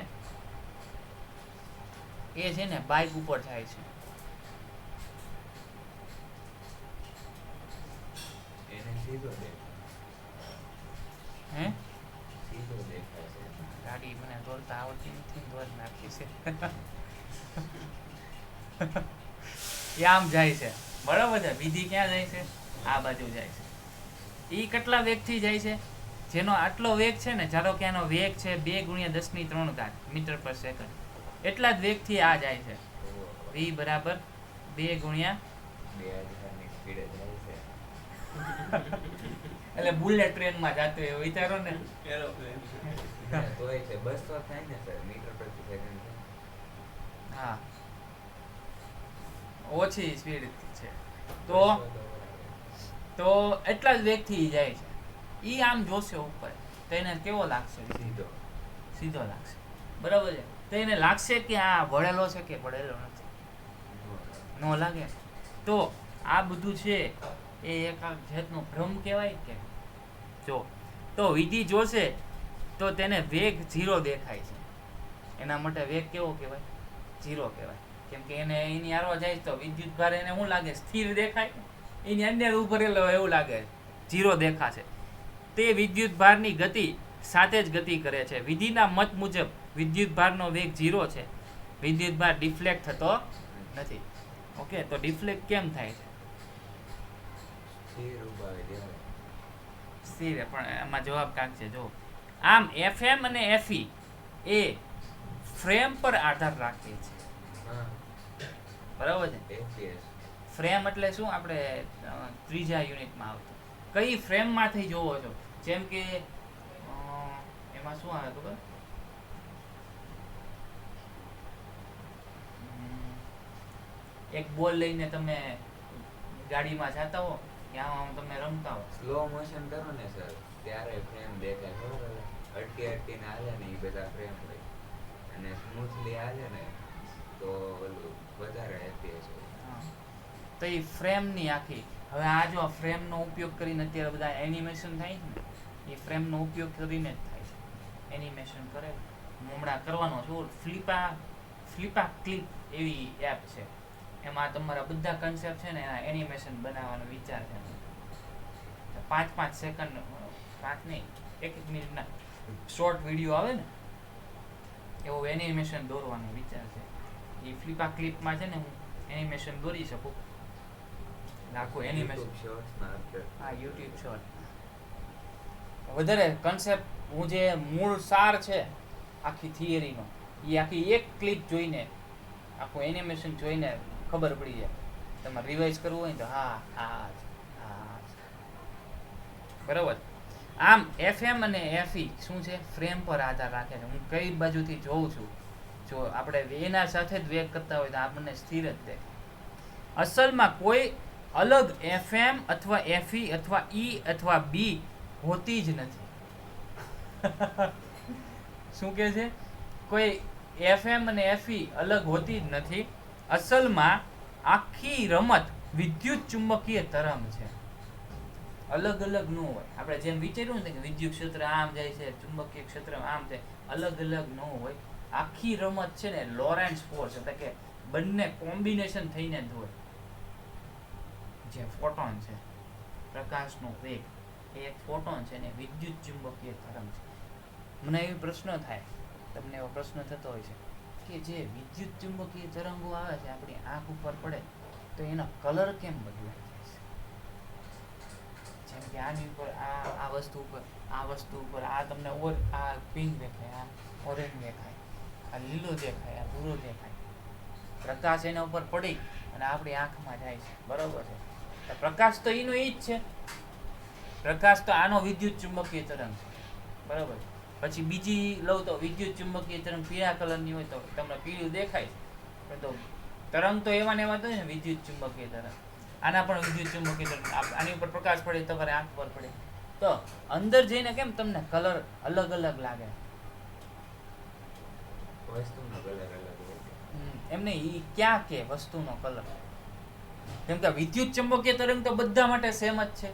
એ છે ને બાઇક ઉપર જાય છે. એને સીધો હે દેખાય છે. ગાડી મને દોડતા આવડતી નથી, દોડ નાખી છે. એ આમ જાય છે, બરાબર છે. વિધિ ક્યાં જાય છે? આ બાજુ જાય છે. એ કેટલા વેગથી જાય છે? જેનો આટલો વેગ છે ને, ધારો કે એનો વેગ છે 2 ગુણ્યા 10⁻³ મીટર પર સેકન્ડ, એટલા જ વેગથી આ જાય છે. V બરાબર 2 ગુણ્યા 2000 ની સ્પીડે જાય છે. એટલે બુલેટ ટ્રેનમાં જતો હોય વિચારો ને. તોય છે 200 થાય ને સર, મીટર પ્રતિ સેકન્ડ. હા, ઓછી સ્પીડ છે તો એટલા જ વેગથી જાય છે. ઈ આમ જોશે ઉપર તો એને કેવો લાગશે? સીધો લાગશે, બરાબર છે. તો એને લાગશે કે આ વળેલો છે કે વળેલો નથી? નો લાગે. તો આ બધું છે એ એક જાતનો ભ્રમ કહેવાય કે જો. તો વિધિ જોશે તો તેને વેગ 0 દેખાય છે. એના માટે વેગ કેવો કહેવાય? 0 કહેવાય. કેમ કે એને એની હારવા જાય તો વિદ્યુત ભાર એને શું લાગે? સ્થિર દેખાય. એની અંદર ઉભો રહેલો એવું લાગે, 0 દેખાશે. તે વિદ્યુત ભારની ગતિ સાથે જ ગતિ કરે છે. વિધિના મત મુજબ વિદ્યુત ભારનો વેગ 0 છે. વિદ્યુત ભાર ડિફ્લેક્ટ થતો નથી. ઓકે, તો ડિફ્લેક્ટ કેમ થાય છે? સ્થિર. પણ એમાં જવાબ કાંક છે જો. આમ FM અને FE એ ફ્રેમ પર આધાર રાખે છે, બરાબર છે. ફ્રેમ એટલે શું? આપણે ત્રીજા યુનિટમાં આવતું કઈ ફ્રેમમાંથી જોવો છો? જેમ કે એમાં શું આવે ખબર? એક બોલ લઈને તમે ગાડીમાં જતા હો, ત્યાં તમે રમતા હો, સ્લો મોશન કરો ને સર, ત્યારે ફ્રેમ દેખાય. બરોબર, અટકીને હાલે ને એ બધા ફ્રેમ હોય, અને સ્મૂથલી હાલે ને તો ઓલું વધારે FPS હોય. તો એ ફ્રેમની આખી. હવે આ જો ફ્રેમનો ઉપયોગ કરીને અત્યારે બધા એનિમેશન થાય છે ને, એ ફ્રેમનો ઉપયોગ કરીને જ થાય છે. એનિમેશન કરે હમણાં કરવાનો છું. ફ્લિપા ક્લિપ એવી એપ છે, એમાં તમારા બધા કન્સેપ્ટ છે ને એના એનિમેશન બનાવવાનો વિચાર છે. 5-5 સેકન્ડ, 5 નહીં, 1 મિનિટના શોર્ટ વિડીયો આવે ને એવો એનિમેશન દોરવાનો વિચાર છે. એ ફ્લિપા ક્લિપમાં છે ને હું એનિમેશન દોરી શકું. આખું એનિમેશન YouTube shorts માં આપણે હા યુટ્યુબ શોર્ટ વધારે કન્સેપ્ટ હું જે મૂળ સાર છે આખી થિયરીનો એ આખી એક ક્લિપ જોઈને આખું એનિમેશન જોઈને ખબર પડી જાય. તમારે રિવાઇઝ કરવું હોય ને તો હા હા હા બરાબર. આમ FM અને FE શું છે ફ્રેમ પર આધાર રાખે છે. હું કઈ બાજુથી જોઉં છું જો આપણે એના સાથે જ વેગ કરતા હોય તો આપણને સ્થિર જ દેખાય. અસલમાં કોઈ અલગ FM અથવા FE અથવા E અથવા B હોતી જ નથી. શું કે છે કોઈ FM અને FE અલગ હોતી જ નથી. અસલમાં આખી રમત વિદ્યુત ચુંબકીય તરંગ છે. અલગ અલગ ન હોય. આપણે જેમ વિચાર્યું ને કે વિદ્યુત ક્ષેત્ર આમ જાય છે, ચુંબકીય ક્ષેત્ર આમ છે, અલગ અલગ ન હોય. આખી રમત છે ને લોરેન્ટ્ઝ ફોર્સ એટલે કે બંને કોમ્બિનેશન થઈને જ હોય. જે ફોટોન છે પ્રકાશનો વેગ એ એક ફોટોન છે ને વિદ્યુત ચુંબકીય તરંગ છે. મને એવો પ્રશ્ન થાય, તમને એવો પ્રશ્ન થતો હોય છે કે જે વિદ્યુત ચુંબકીય તરંગો આવે છે આપણી આંખ ઉપર પડે તો એનો કલર કેમ બદલાય જાય છે? જેમ કે આની ઉપર આ વસ્તુ ઉપર આ તમને આ પિંક દેખાય, આ ઓરેન્જ દેખાય, આ લીલો દેખાય, આ ભૂરો દેખાય. પ્રકાશ એના ઉપર પડી અને આપણી આંખમાં જાય છે, બરોબર છે. તો પ્રકાશ તો એનો એ જ છે. પ્રકાશ તો આનો વિદ્યુત ચુંબકીય તરંગ છે, બરોબર. પછી બીજી લઉં તો વિદ્યુત ચુંબકીય તરંગ પીળા કલરની હોય તો તમને પીળું દેખાય, તો તરંગ તો એવા ને એવા તો ને વિદ્યુત ચુંબકીય તરંગ. આના પણ વિદ્યુત ચુંબકીય તરંગ આની ઉપર પ્રકાશ પડે તમારે આંખ પર પડે તો અંદર જઈને કેમ તમને કલર અલગ અલગ લાગે? વસ્તુનો કલર અલગ હોય. એમને ઈ ક્યાં કે વસ્તુનો કલર? કેમ કે વિદ્યુત ચુંબકીય તરંગ તો બધા માટે સેમ જ છે.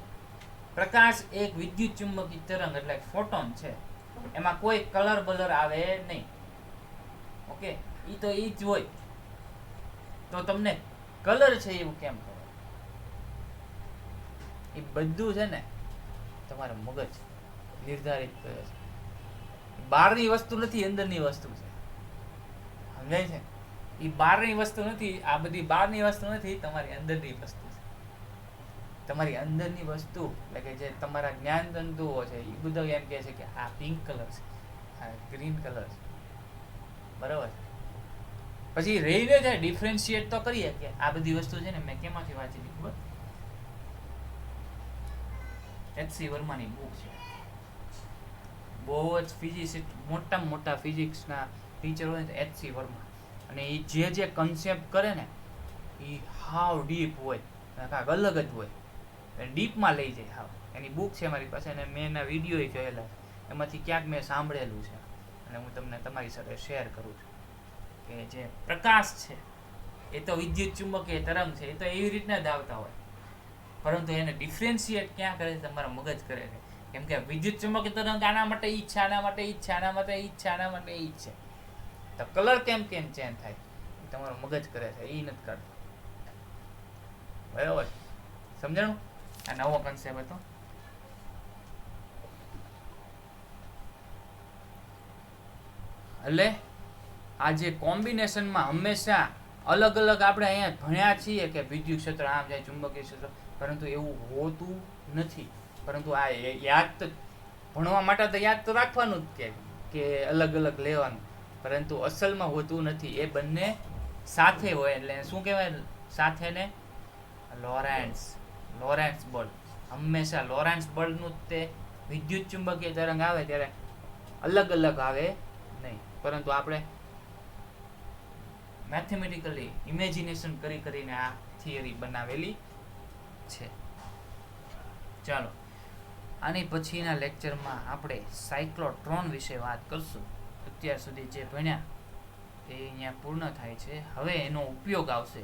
પ્રકાશ એક વિદ્યુત ચુંબકીય તરંગ એટલે ફોટોન છે. એમાં કોઈ કલર બલર આવે નહીં. ઓકે, ઈ તો ઈ જ હોય. તો તમને કલર છે એવું કેમ ખબર? એ બધું છે ને તમારું મગજ નિર્ધારિત કરે છે. બહારની વસ્તુ નથી, અંદરની વસ્તુ છે. સમજાય છે? એ બહારની વસ્તુ નથી, આ બધી બહારની વસ્તુ નથી, તમારી અંદરની વસ્તુ છે. તમારી અંદરની વસ્તુ એટલે કે જે તમારા જ્ઞાન તંતુઓ છે એ બધા એમ કહે છે કે આ પિંક કલર છે, આ ગ્રીન કલર છે, બરાબર. પછી રહીને જાય ડિફરન્શિએટ તો કરીએ કે આ બધી વસ્તુ છે ને મેં કેમાંથી વાંચી હતી ખબર? HC વર્માની બુક છે. બહુ જ ફિઝિસિસ્ટ, મોટામાં મોટા ફિઝિક્સના ટીચર હોય ને HC વર્મા. અને એ જે કન્સેપ્ટ કરે ને એ હાવ ડીપ હોય, કાંઈક અલગ જ હોય, ડીપમાં લઈ જાય હાવ. એની બુક છે મારી પાસે અને મેં એના વિડીયો જોયેલા, એમાંથી ક્યાંક મેં સાંભળેલું છે અને હું તમને તમારી સાથે શેર કરું છું કે જે પ્રકાશ છે એ તો વિદ્યુત ચુંબકીય તરંગ છે, એ તો એવી રીતના જ આવતા હોય, પરંતુ એને ડિફરન્શિએટ ક્યાં કરે છે? તમારા મગજ કરે છે. કેમ કે વિદ્યુત ચુંબકીય તરંગ આના માટે ઈ છે, આના માટે ઈ છે, આના માટે ઈ છે, આના માટે ઈ છે. તો કલર કેમ ચેન્જ થાય? તમારું મગજ કરે છે, એ નથી કરતો. બરાબર, સમજાણું? આ નવો કન્સેપ્ટ હતો. એટલે આ જે કોમ્બિનેશનમાં હંમેશા અલગ અલગ આપણે અહીંયા ભણ્યા છીએ કે વિદ્યુત ક્ષેત્ર આમ જાય, ચુંબકીય ક્ષેત્ર, પરંતુ એવું હોતું નથી. પરંતુ આ યાદ તો ભણવા માટે તો યાદ તો રાખવાનું જ કે અલગ અલગ લેવાનું, પરંતુ અસલમાં હોતું નથી. એ બંને સાથે હોય એટલે શું કહેવાય? સાથે ને લોરેન્ટ્ઝ બળ. હંમેશા લોરેન્ટ્ઝ બળનું જ તે વિદ્યુત ચુંબકીય તરંગ આવે ત્યારે અલગ અલગ આવે નહીં, પરંતુ આપણે મેથેમેટિકલી ઇમેજિનેશન કરીને આ થિયરી બનાવેલી છે. ચાલો, આની પછીના લેક્ચરમાં આપણે સાયક્લોટ્રોન વિશે વાત કરશું. અત્યાર સુધી જે ભણ્યા એ અહીંયા પૂર્ણ થાય છે. હવે એનો ઉપયોગ આવશે.